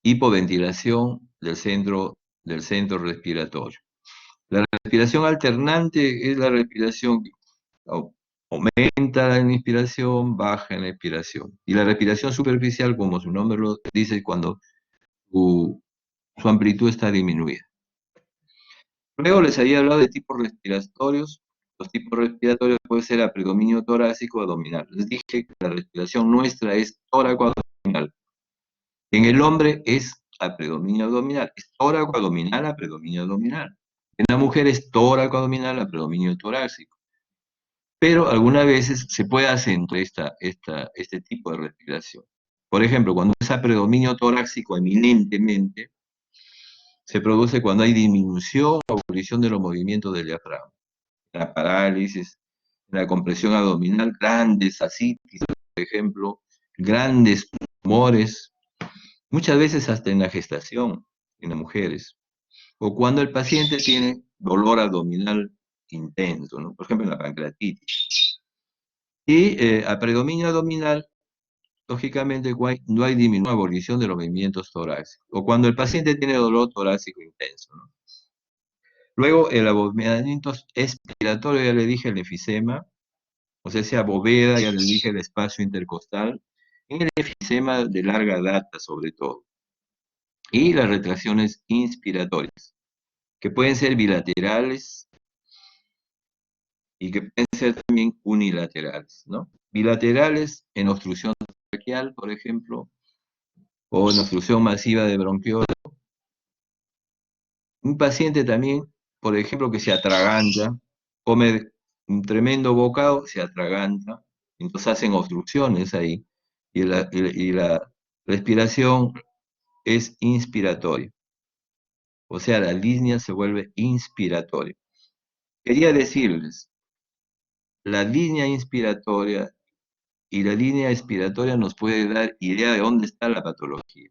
hipoventilación del centro respiratorio. La respiración alternante es la respiración que aumenta la inspiración, baja en la expiración. Y la respiración superficial, como su nombre lo dice, cuando su amplitud está disminuida. Luego les había hablado de tipos respiratorios. Los tipos respiratorios pueden ser a predominio torácico o abdominal. Les dije que la respiración nuestra es tóraco-abdominal. En el hombre es a predominio abdominal, es tóraco-abdominal a predominio abdominal. En la mujer es tóraco-abdominal a predominio torácico. Pero algunas veces se puede acentuar este tipo de respiración. Por ejemplo, cuando es a predominio torácico eminentemente, se produce cuando hay disminución o abolición de los movimientos del diafragma. La parálisis, la compresión abdominal, grandes ascitis, por ejemplo, grandes tumores, muchas veces hasta en la gestación, en las mujeres, o cuando el paciente tiene dolor abdominal intenso, ¿no? Por ejemplo, en la pancreatitis. Y a predominio abdominal, lógicamente, no hay disminución o abolición de los movimientos torácicos, o cuando el paciente tiene dolor torácico intenso, ¿no? Luego, el abominamiento expiratorio, ya le dije, el enfisema, o sea, esa bóveda, ya le dije, el espacio intercostal, en el enfisema de larga data, sobre todo. Y las retracciones inspiratorias, que pueden ser bilaterales y que pueden ser también unilaterales, ¿no? Bilaterales en obstrucción traqueal, por ejemplo, o en obstrucción masiva de bronquiola. Un paciente también, por ejemplo, que se atraganta, come un tremendo bocado, se atraganta, entonces hacen obstrucciones ahí, y la respiración es inspiratoria, o sea, la línea se vuelve inspiratoria. Quería decirles, la línea inspiratoria y la línea expiratoria nos puede dar idea de dónde está la patología.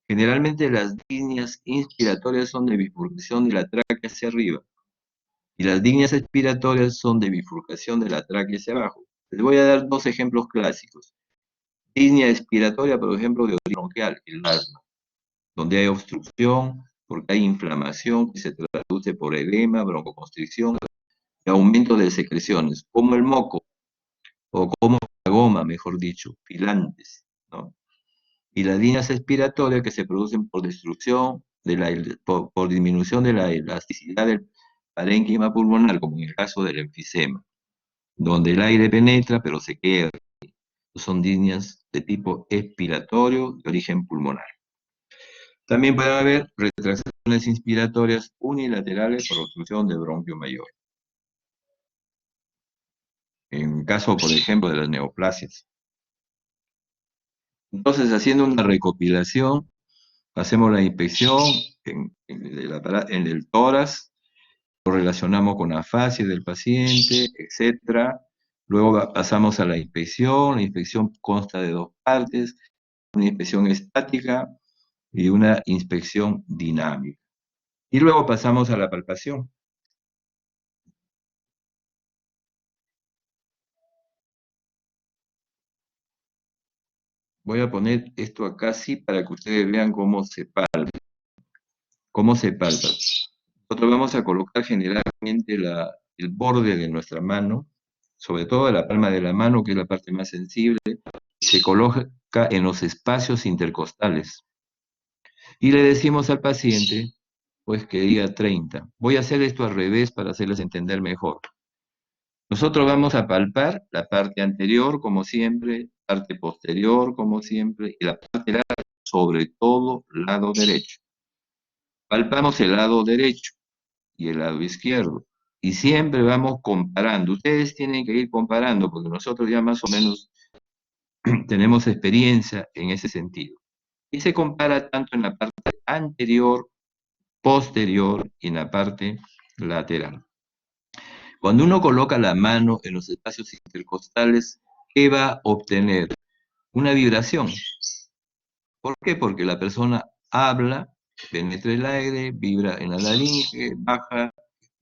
Generalmente las líneas inspiratorias son de bifurcación de la tráquea hacia arriba, y las líneas expiratorias son de bifurcación de la tráquea hacia abajo. Les voy a dar dos ejemplos clásicos. Línea expiratoria, por ejemplo, de origen bronquial, el asma, donde hay obstrucción, porque hay inflamación que se traduce por edema, broncoconstricción y aumento de secreciones, como el moco, o como la goma, mejor dicho, filantes, ¿no? Y las líneas expiratorias que se producen por destrucción, por disminución de la elasticidad del parénquima pulmonar, como en el caso del enfisema, donde el aire penetra pero se queda. Son líneas de tipo expiratorio de origen pulmonar. También puede haber retracciones inspiratorias unilaterales por obstrucción del bronquio mayor. En caso, por ejemplo, de las neoplasias. Entonces, haciendo una recopilación, hacemos la inspección en el tórax, lo relacionamos con la fase del paciente, etcétera. Luego pasamos a la inspección consta de dos partes, una inspección estática y una inspección dinámica. Y luego pasamos a la palpación. Voy a poner esto acá sí para que ustedes vean cómo se palpa. ¿Cómo se palpa? Nosotros vamos a colocar generalmente el borde de nuestra mano, sobre todo la palma de la mano, que es la parte más sensible, y se coloca en los espacios intercostales. Y le decimos al paciente, pues que diga 30. Voy a hacer esto al revés para hacerles entender mejor. Nosotros vamos a palpar la parte anterior, como siempre, parte posterior, como siempre, y la parte lateral, sobre todo lado derecho. Palpamos el lado derecho y el lado izquierdo. Y siempre vamos comparando. Ustedes tienen que ir comparando, porque nosotros ya más o menos tenemos experiencia en ese sentido. Y se compara tanto en la parte anterior, posterior y en la parte lateral. Cuando uno coloca la mano en los espacios intercostales, ¿qué va a obtener? Una vibración. ¿Por qué? Porque la persona habla, penetra el aire, vibra en la laringe, baja,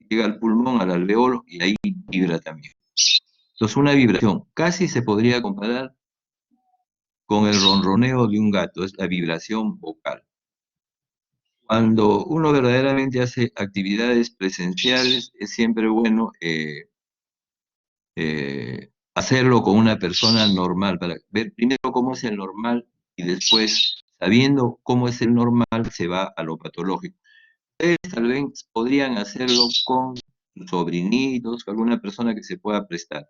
llega al pulmón, al alveolo, y ahí vibra también. Entonces, una vibración casi se podría comparar con el ronroneo de un gato, es la vibración vocal. Cuando uno verdaderamente hace actividades presenciales, es siempre bueno hacerlo con una persona normal, para ver primero cómo es el normal y después, sabiendo cómo es el normal, se va a lo patológico. Ustedes tal vez podrían hacerlo con sobrinitos, alguna persona que se pueda prestar.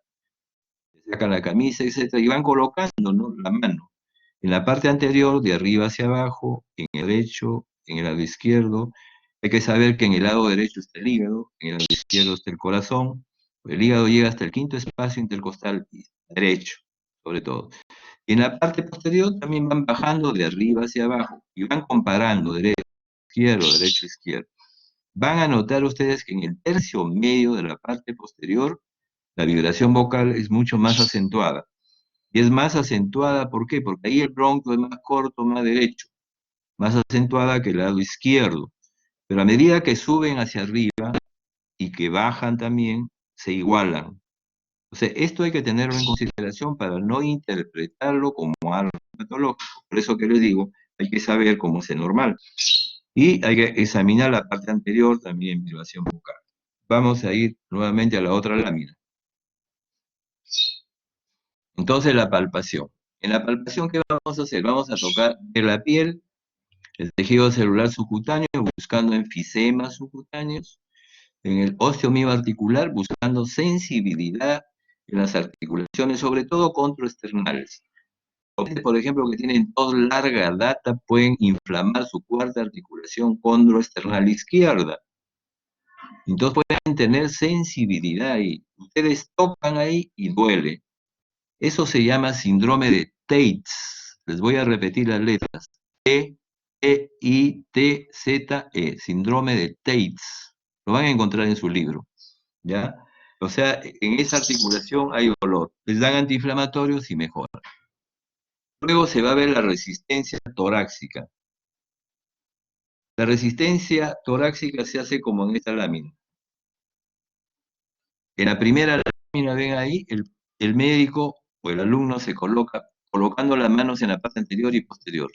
Sacan la camisa, etcétera, y van colocando, ¿no?, la mano en la parte anterior, de arriba hacia abajo, en el derecho, en el lado izquierdo. Hay que saber que en el lado derecho está el hígado, en el lado izquierdo está el corazón. El hígado llega hasta el quinto espacio intercostal derecho, sobre todo. Y en la parte posterior también van bajando de arriba hacia abajo y van comparando derecho, izquierdo. Van a notar ustedes que en el tercio medio de la parte posterior la vibración vocal es mucho más acentuada. Y es más acentuada, ¿por qué? Porque ahí el bronquio es más corto, más derecho, más acentuada que el lado izquierdo. Pero a medida que suben hacia arriba y que bajan también, se igualan. O sea, esto hay que tenerlo en consideración para no interpretarlo como algo patológico. Por eso que les digo, hay que saber cómo es el normal. Y hay que examinar la parte anterior también en vibración vocal. Vamos a ir nuevamente a la otra lámina. Entonces, la palpación. En la palpación, ¿qué vamos a hacer? Vamos a tocar de la piel, el tejido celular subcutáneo, buscando enfisemas subcutáneos, en el osteomioma articular, buscando sensibilidad en las articulaciones, sobre todo controesternales. Por ejemplo, que tienen tos larga data, pueden inflamar su cuarta articulación condroesternal izquierda. Entonces pueden tener sensibilidad ahí. Ustedes tocan ahí y duele. Eso se llama síndrome de Taitz. Les voy a repetir las letras. T-I-T-Z-E, síndrome de Taitz. Lo van a encontrar en su libro, ¿ya? O sea, en esa articulación hay dolor. Les dan antiinflamatorios y mejora. Luego se va a ver la resistencia torácica. La resistencia torácica se hace como en esta lámina. En la primera lámina, ven ahí, el médico o el alumno se coloca colocando las manos en la parte anterior y posterior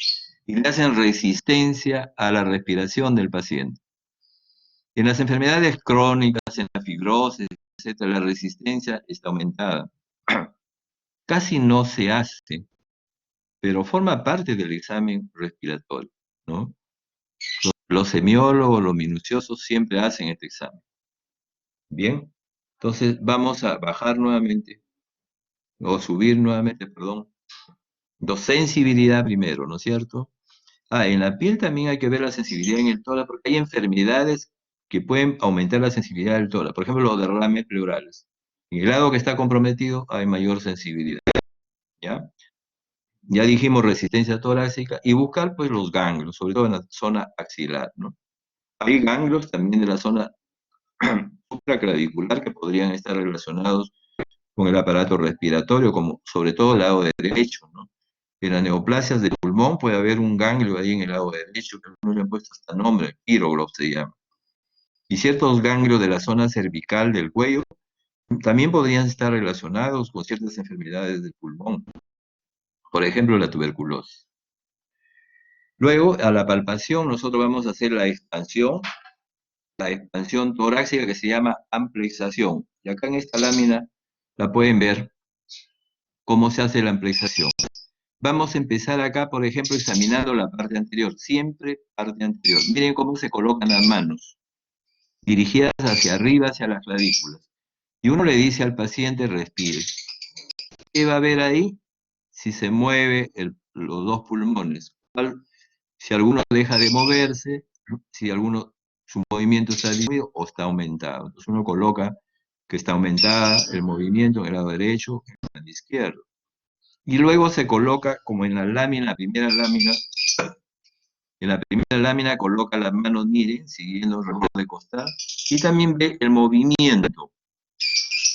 y le hacen resistencia a la respiración del paciente. En las enfermedades crónicas, en la fibrosis, etcétera, la resistencia está aumentada. Casi no se hace, pero forma parte del examen respiratorio, ¿no? Los semiólogos, los minuciosos siempre hacen este examen. Bien, entonces vamos a bajar nuevamente, o subir nuevamente, perdón. Sensibilidad primero, ¿no es cierto? En la piel también hay que ver la sensibilidad en el tórax, porque hay enfermedades que pueden aumentar la sensibilidad del tórax. Por ejemplo, los derrames pleurales. En el lado que está comprometido hay mayor sensibilidad, ¿ya? Ya dijimos resistencia torácica y buscar pues los ganglios, sobre todo en la zona axilar, ¿no? Hay ganglios también de la zona supraclavicular que podrían estar relacionados con el aparato respiratorio, como sobre todo el lado derecho, ¿no? En las neoplasias del pulmón puede haber un ganglio ahí en el lado derecho, que no le han puesto hasta nombre, Kiroglob se llama. Y ciertos ganglios de la zona cervical del cuello también podrían estar relacionados con ciertas enfermedades del pulmón, por ejemplo la tuberculosis. Luego, a la palpación, nosotros vamos a hacer la expansión torácica que se llama amplización. Y acá en esta lámina la pueden ver cómo se hace la amplización. Vamos a empezar acá, por ejemplo, examinando la parte anterior, siempre parte anterior. Miren cómo se colocan las manos, dirigidas hacia arriba, hacia las clavículas. Y uno le dice al paciente, respire. ¿Qué va a ver ahí? Si se mueve los dos pulmones. Si alguno deja de moverse, si alguno, su movimiento está disminuido o está aumentado. Entonces uno coloca que está aumentada el movimiento en el lado derecho, en el lado izquierdo. Y luego se coloca, como en la primera lámina, en la primera lámina coloca las manos, miren, siguiendo el reloj de costal, y también ve el movimiento,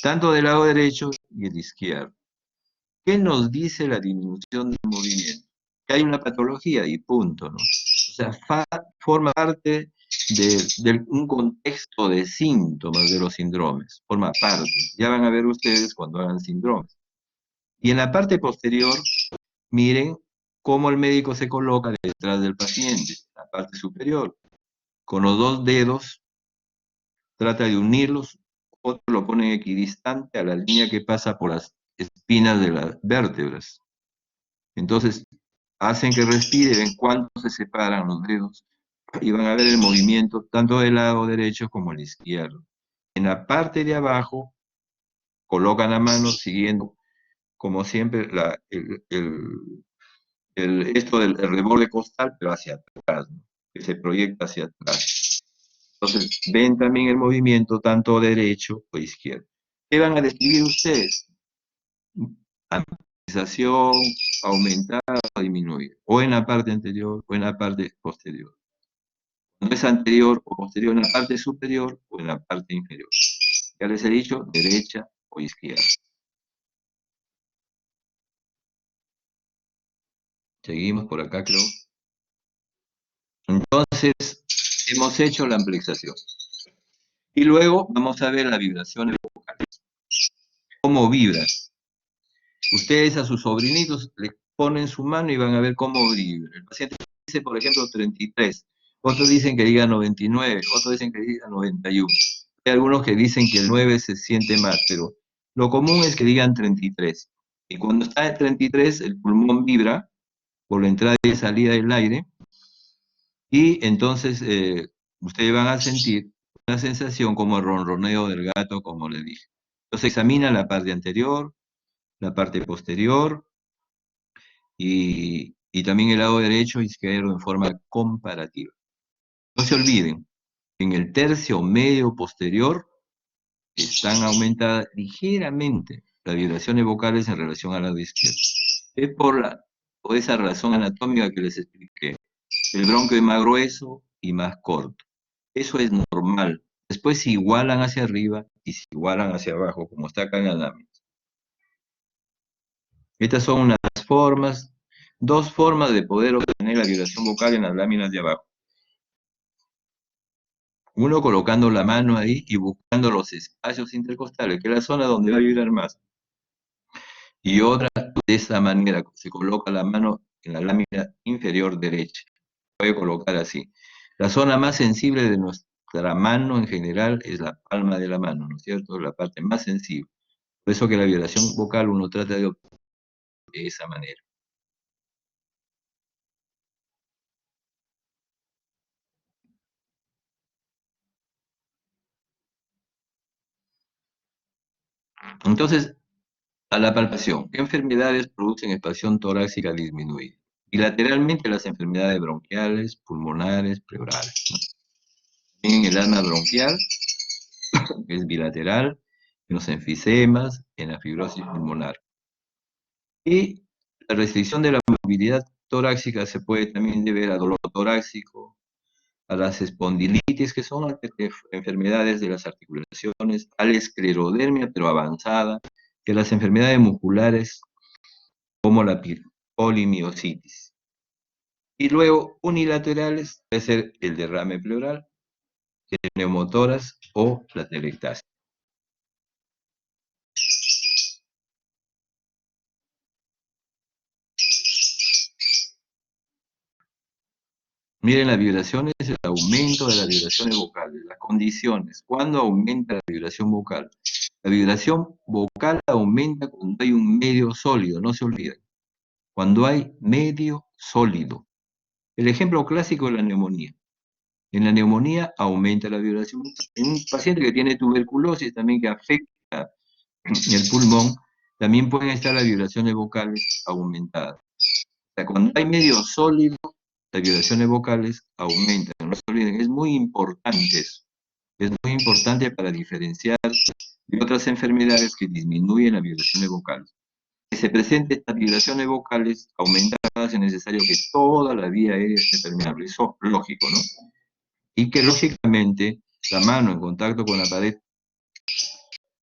tanto del lado derecho y el izquierdo. ¿Qué nos dice la disminución del movimiento? Que hay una patología y punto, ¿no? O sea, forma parte de un contexto de síntomas de los síndromes, forma parte. Ya van a ver ustedes cuando hagan síndromes. Y en la parte posterior, miren cómo el médico se coloca detrás del paciente, la parte superior. Con los dos dedos, trata de unirlos, otro lo pone equidistante a la línea que pasa por las espinas de las vértebras. Entonces, hacen que respire, ven cuánto se separan los dedos y van a ver el movimiento tanto del lado derecho como el izquierdo. En la parte de abajo colocan la mano siguiendo, como siempre, esto del el reborde costal, pero hacia atrás, ¿no? Que se proyecta hacia atrás. Entonces, ven también el movimiento tanto derecho o izquierdo. ¿Qué van a describir ustedes? Amortización, aumentar o disminuir, o en la parte anterior o en la parte posterior. No es anterior o posterior en la parte superior o en la parte inferior. Ya les he dicho, derecha o izquierda. Seguimos por acá, creo. Entonces, hemos hecho la amplificación. Y luego vamos a ver la vibración vocal. ¿Cómo vibra? Ustedes a sus sobrinitos le ponen su mano y van a ver cómo vibra. El paciente dice, por ejemplo, 33. Otros dicen que diga 99. Otros dicen que diga 91. Hay algunos que dicen que el 9 se siente más, pero lo común es que digan 33. Y cuando está en 33, el pulmón vibra por la entrada y salida del aire. Y entonces ustedes van a sentir una sensación como el ronroneo del gato, como les dije. Entonces examina la parte anterior, la parte posterior y también el lado derecho e izquierdo en forma comparativa. No se olviden, en el tercio medio posterior están aumentadas ligeramente las vibraciones vocales en relación al lado izquierdo. Es por esa razón anatómica que les expliqué. El bronquio es más grueso y más corto. Eso es normal. Después se igualan hacia arriba y se igualan hacia abajo, como está acá en la lámina. Estas son unas formas, dos formas de poder obtener la vibración vocal en las láminas de abajo. Uno colocando la mano ahí y buscando los espacios intercostales, que es la zona donde va a vibrar más. Y otra de esa manera, se coloca la mano en la lámina inferior derecha. Puede colocar así. La zona más sensible de nuestra mano en general es la palma de la mano, ¿no es cierto? La parte más sensible. Por eso que la vibración vocal uno trata de obtener de esa manera. Entonces, a la palpación, ¿qué enfermedades producen expansión torácica disminuida? Bilateralmente las enfermedades bronquiales, pulmonares, pleurales, ¿no? En el asma bronquial, que es bilateral, en los enfisemas, en la fibrosis pulmonar. Y la restricción de la movilidad torácica se puede también deber a dolor torácico, a las espondilitis, que son enfermedades de las articulaciones, a la esclerodermia, pero avanzada, que las enfermedades musculares como la polimiositis. Y luego unilaterales puede ser el derrame pleural, el neumotoras o la telectasia. Miren las vibraciones, el aumento de las vibraciones vocales, las condiciones. ¿Cuándo aumenta la vibración vocal? La vibración vocal aumenta cuando hay un medio sólido, no se olviden. Cuando hay medio sólido. El ejemplo clásico es la neumonía. En la neumonía aumenta la vibración. En un paciente que tiene tuberculosis también que afecta el pulmón, también pueden estar las vibraciones vocales aumentadas. O sea, cuando hay medio sólido, las vibraciones vocales aumentan. No se olviden, es muy importante eso. Es muy importante para diferenciar de otras enfermedades que disminuyen las vibraciones vocales. Que se presenten estas vibraciones vocales aumentadas es necesario que toda la vía aérea esté permeable. Eso es lógico, ¿no? Y que lógicamente la mano en contacto con la pared,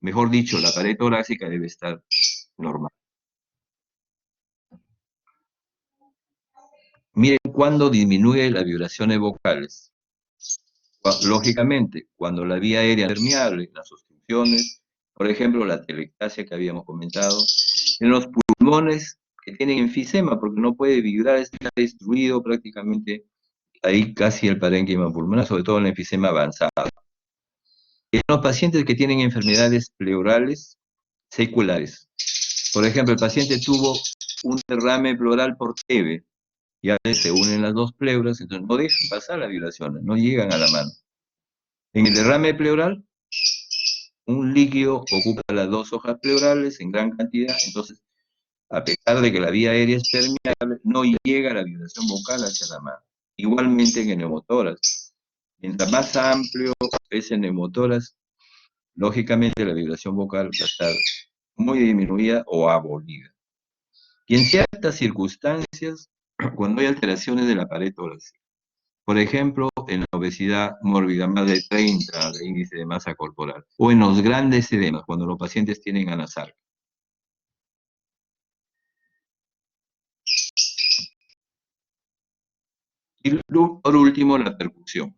mejor dicho, la pared torácica debe estar normal. Miren cuándo disminuye las vibraciones vocales. Lógicamente, cuando la vía aérea es permeable, las obstrucciones, por ejemplo, la telectasia que habíamos comentado, en los pulmones que tienen enfisema, porque no puede vibrar, está destruido prácticamente ahí casi el parénquima pulmonar, sobre todo en el enfisema avanzado. En los pacientes que tienen enfermedades pleurales seculares, por ejemplo, el paciente tuvo un derrame pleural por TB, y a veces se unen las dos pleuras, entonces no dejan pasar las vibraciones, no llegan a la mano. En el derrame pleural un líquido ocupa las dos hojas pleurales en gran cantidad, entonces, a pesar de que la vía aérea es permeable, no llega la vibración vocal hacia la mano. Igualmente en el neumotórax. Mientras más amplio es el neumotórax, lógicamente la vibración vocal va a estar muy disminuida o abolida. Y en ciertas circunstancias, cuando hay alteraciones de la pared torácica, por ejemplo, en la obesidad mórbida más de 30 de índice de masa corporal, o en los grandes edemas, cuando los pacientes tienen anasarca. Y por último, la percusión.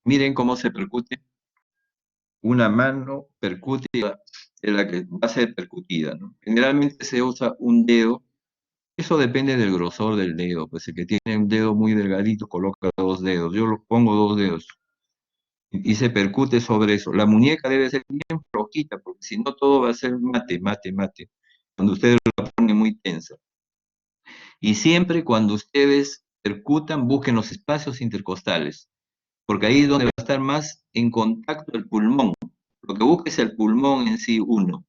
Miren cómo se percute. Una mano percute en la que va a ser percutida, ¿no? Generalmente se usa un dedo. Eso depende del grosor del dedo, pues el que tiene un dedo muy delgadito coloca dos dedos. Yo lo pongo dos dedos y se percute sobre eso. La muñeca debe ser bien flojita, porque si no todo va a ser mate, mate, mate, cuando ustedes la ponen muy tensa. Y siempre cuando ustedes percutan, busquen los espacios intercostales, porque ahí es donde va a estar más en contacto el pulmón. Lo que busca es el pulmón en sí uno.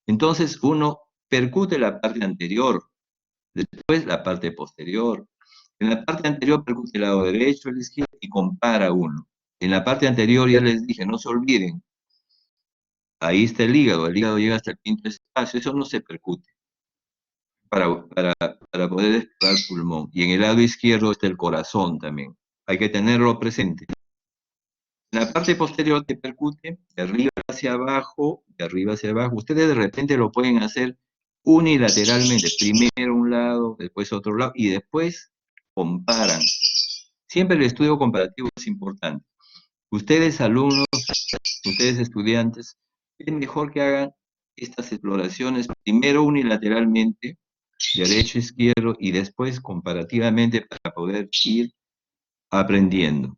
Entonces uno percute la parte anterior, después la parte posterior. En la parte anterior percute el lado derecho, el izquierdo y compara uno. En la parte anterior ya les dije, no se olviden, ahí está el hígado llega hasta el quinto espacio, eso no se percute para poder explorar el pulmón. Y en el lado izquierdo está el corazón también, hay que tenerlo presente. En la parte posterior te percute de arriba hacia abajo, de arriba hacia abajo. Ustedes de repente lo pueden hacer unilateralmente, primero un lado, después otro lado, y después comparan. Siempre el estudio comparativo es importante. Ustedes alumnos, ustedes estudiantes, es mejor que hagan estas exploraciones primero unilateralmente, derecho, izquierdo, y después comparativamente para poder ir aprendiendo.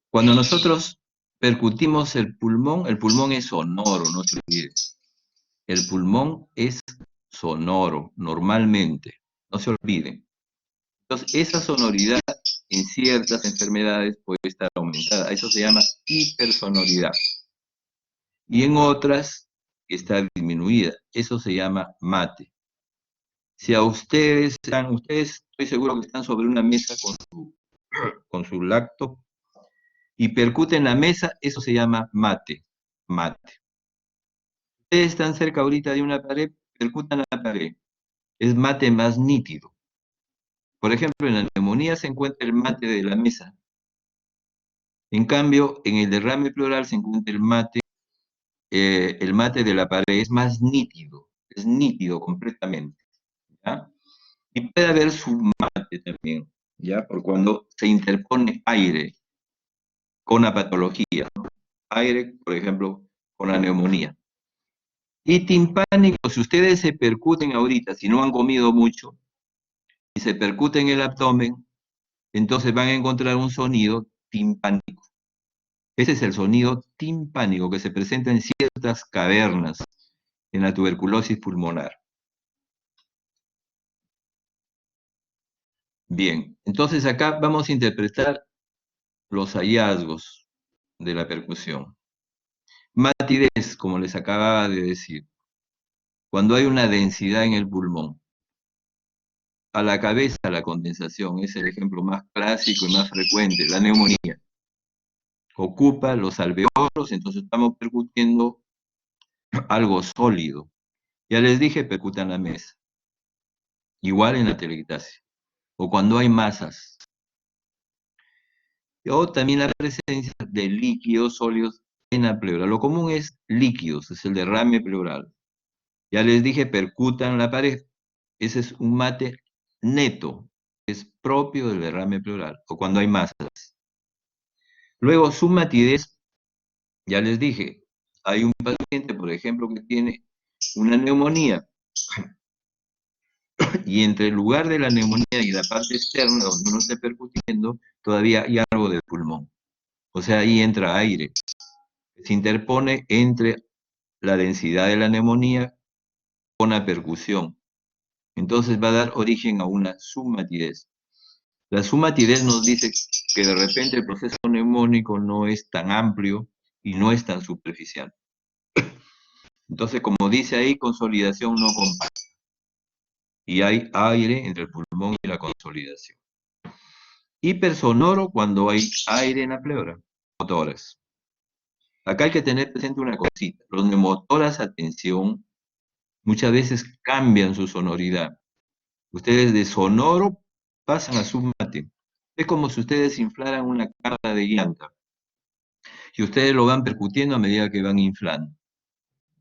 Cuando nosotros percutimos el pulmón es sonoro, no se olvide. El pulmón es sonoro, normalmente, no se olviden. Entonces, esa sonoridad en ciertas enfermedades puede estar aumentada. Eso se llama hipersonoridad. Y en otras está disminuida. Eso se llama mate. Si a ustedes estoy seguro que están sobre una mesa con su laptop y percuten la mesa, eso se llama mate. Mate. Ustedes están cerca ahorita de una pared, percutan la pared. Es mate más nítido. Por ejemplo, en la neumonía se encuentra el mate de la mesa. En cambio, en el derrame pleural se encuentra el mate de la pared es más nítido, es nítido completamente, ¿ya? Y puede haber submate también, ¿ya? Por cuando se interpone aire con la patología, ¿no? Aire, por ejemplo, con la neumonía. Y timpánico, si ustedes se percuten ahorita, si no han comido mucho, y se percuten el abdomen, entonces van a encontrar un sonido timpánico. Ese es el sonido timpánico que se presenta en ciertas cavernas en la tuberculosis pulmonar. Bien, entonces acá vamos a interpretar los hallazgos de la percusión. Matidez, como les acababa de decir, cuando hay una densidad en el pulmón. A la cabeza la condensación es el ejemplo más clásico y más frecuente, la neumonía. Ocupa los alveolos, entonces estamos percutiendo algo sólido. Ya les dije, percutan la mesa. Igual en la telectasia. O cuando hay masas. O también la presencia de líquidos sólidos en la pleura. Lo común es líquidos, es el derrame pleural. Ya les dije, percutan la pared. Ese es un mate neto, es propio del derrame pleural, o cuando hay masas. Luego, su matidez, ya les dije, hay un paciente, por ejemplo, que tiene una neumonía, y entre el lugar de la neumonía y la parte externa, donde uno está percutiendo, todavía hay algo del pulmón. O sea, ahí entra aire. Se interpone entre la densidad de la neumonía con la percusión. Entonces va a dar origen a una submatidez. La submatidez nos dice que de repente el proceso neumónico no es tan amplio y no es tan superficial. Entonces, como dice ahí, consolidación no compacta. Y hay aire entre el pulmón y la consolidación. Hipersonoro cuando hay aire en la pleura. Neumotórax. Acá hay que tener presente una cosita. Los neumotórax, atención, muchas veces cambian su sonoridad. Ustedes de sonoro pasan a submate. Es como si ustedes inflaran una carga de llanta. Y ustedes lo van percutiendo a medida que van inflando.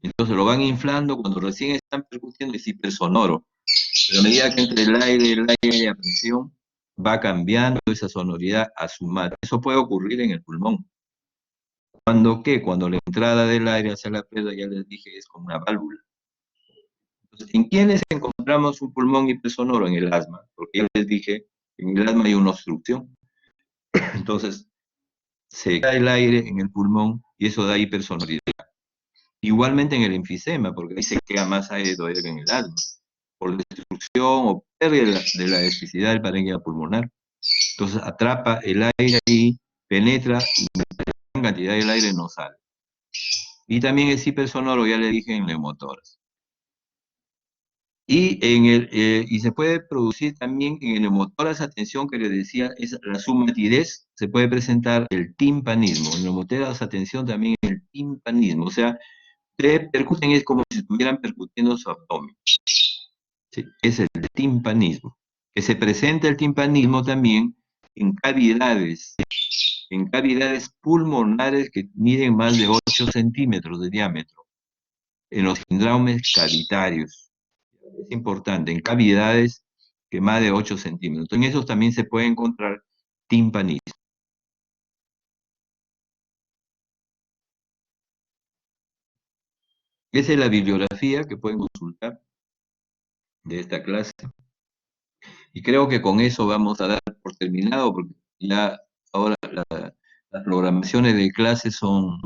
Entonces lo van inflando cuando recién están percutiendo, es hipersonoro. Pero a medida que entre el aire y la presión, va cambiando esa sonoridad a submate. Eso puede ocurrir en el pulmón. ¿Cuándo qué? Cuando la entrada del aire hacia la presa, ya les dije, es como una válvula. Entonces, ¿en quiénes encontramos un pulmón hipersonoro? En el asma, porque ya les dije, en el asma hay una obstrucción. Entonces, se cae el aire en el pulmón y eso da hipersonoridad. Igualmente en el enfisema, porque ahí se queda más aire todavía que en el asma, por destrucción o pérdida de la elasticidad del parénquima pulmonar. Entonces atrapa el aire y penetra y gran cantidad del aire no sale. Y también es hipersonoro, ya le dije, en neumotórax. Y se puede producir también en el neumotórax, atención que les decía, es la submatidez, se puede presentar el timpanismo. En el neumotórax, atención también el timpanismo, o sea, percuten es como si estuvieran percutiendo su abdomen. ¿Sí? Es el timpanismo. Que se presenta el timpanismo también en cavidades pulmonares que miden más de 8 centímetros de diámetro, en los síndromes cavitarios. Es importante, en cavidades que más de 8 centímetros. En esos también se puede encontrar timpanismo. Esa es la bibliografía que pueden consultar de esta clase. Y creo que con eso vamos a dar por terminado, porque ya ahora las programaciones de clase son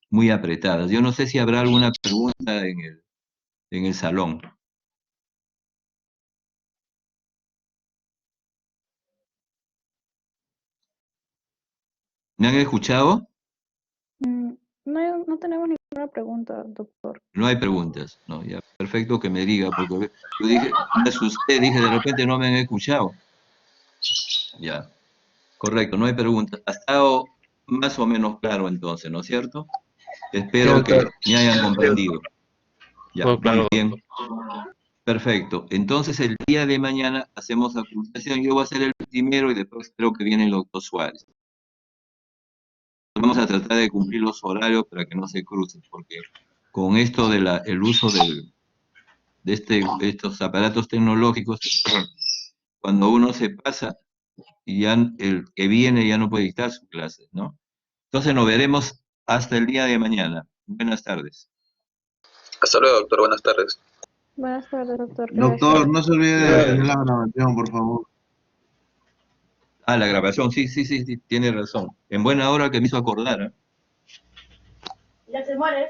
muy apretadas. Yo no sé si habrá alguna pregunta en el salón. ¿Me han escuchado? No, no tenemos ninguna pregunta, doctor. No hay preguntas. No, ya, perfecto que me diga, porque yo dije, me asusté, dije, de repente no me han escuchado. Ya, correcto, no hay preguntas. Ha estado más o menos claro entonces, ¿no es cierto? Sí, Espero que doctor. me hayan comprendido. Ya, Todo muy claro, bien. doctor. Perfecto. Entonces el día de mañana hacemos la presentación. Yo voy a ser el primero y después creo que viene el doctor Suárez. Vamos a tratar de cumplir los horarios para que no se crucen, porque con esto de el uso de estos aparatos tecnológicos, cuando uno se pasa, y ya el que viene ya no puede dictar su clase, ¿no? Entonces nos veremos hasta el día de mañana. Buenas tardes. Hasta luego, doctor. Buenas tardes. Buenas tardes, doctor. Doctor, Gracias. no se olvide de detener la grabación, por favor. Ah, la grabación, sí, sí, sí, sí, tiene razón. En buena hora que me hizo acordar, ¿eh? Ya se muere.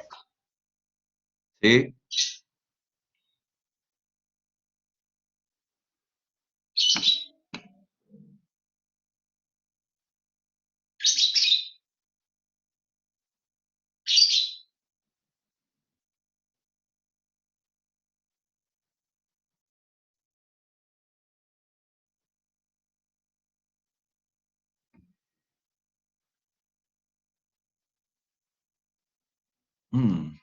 Sí. Mm.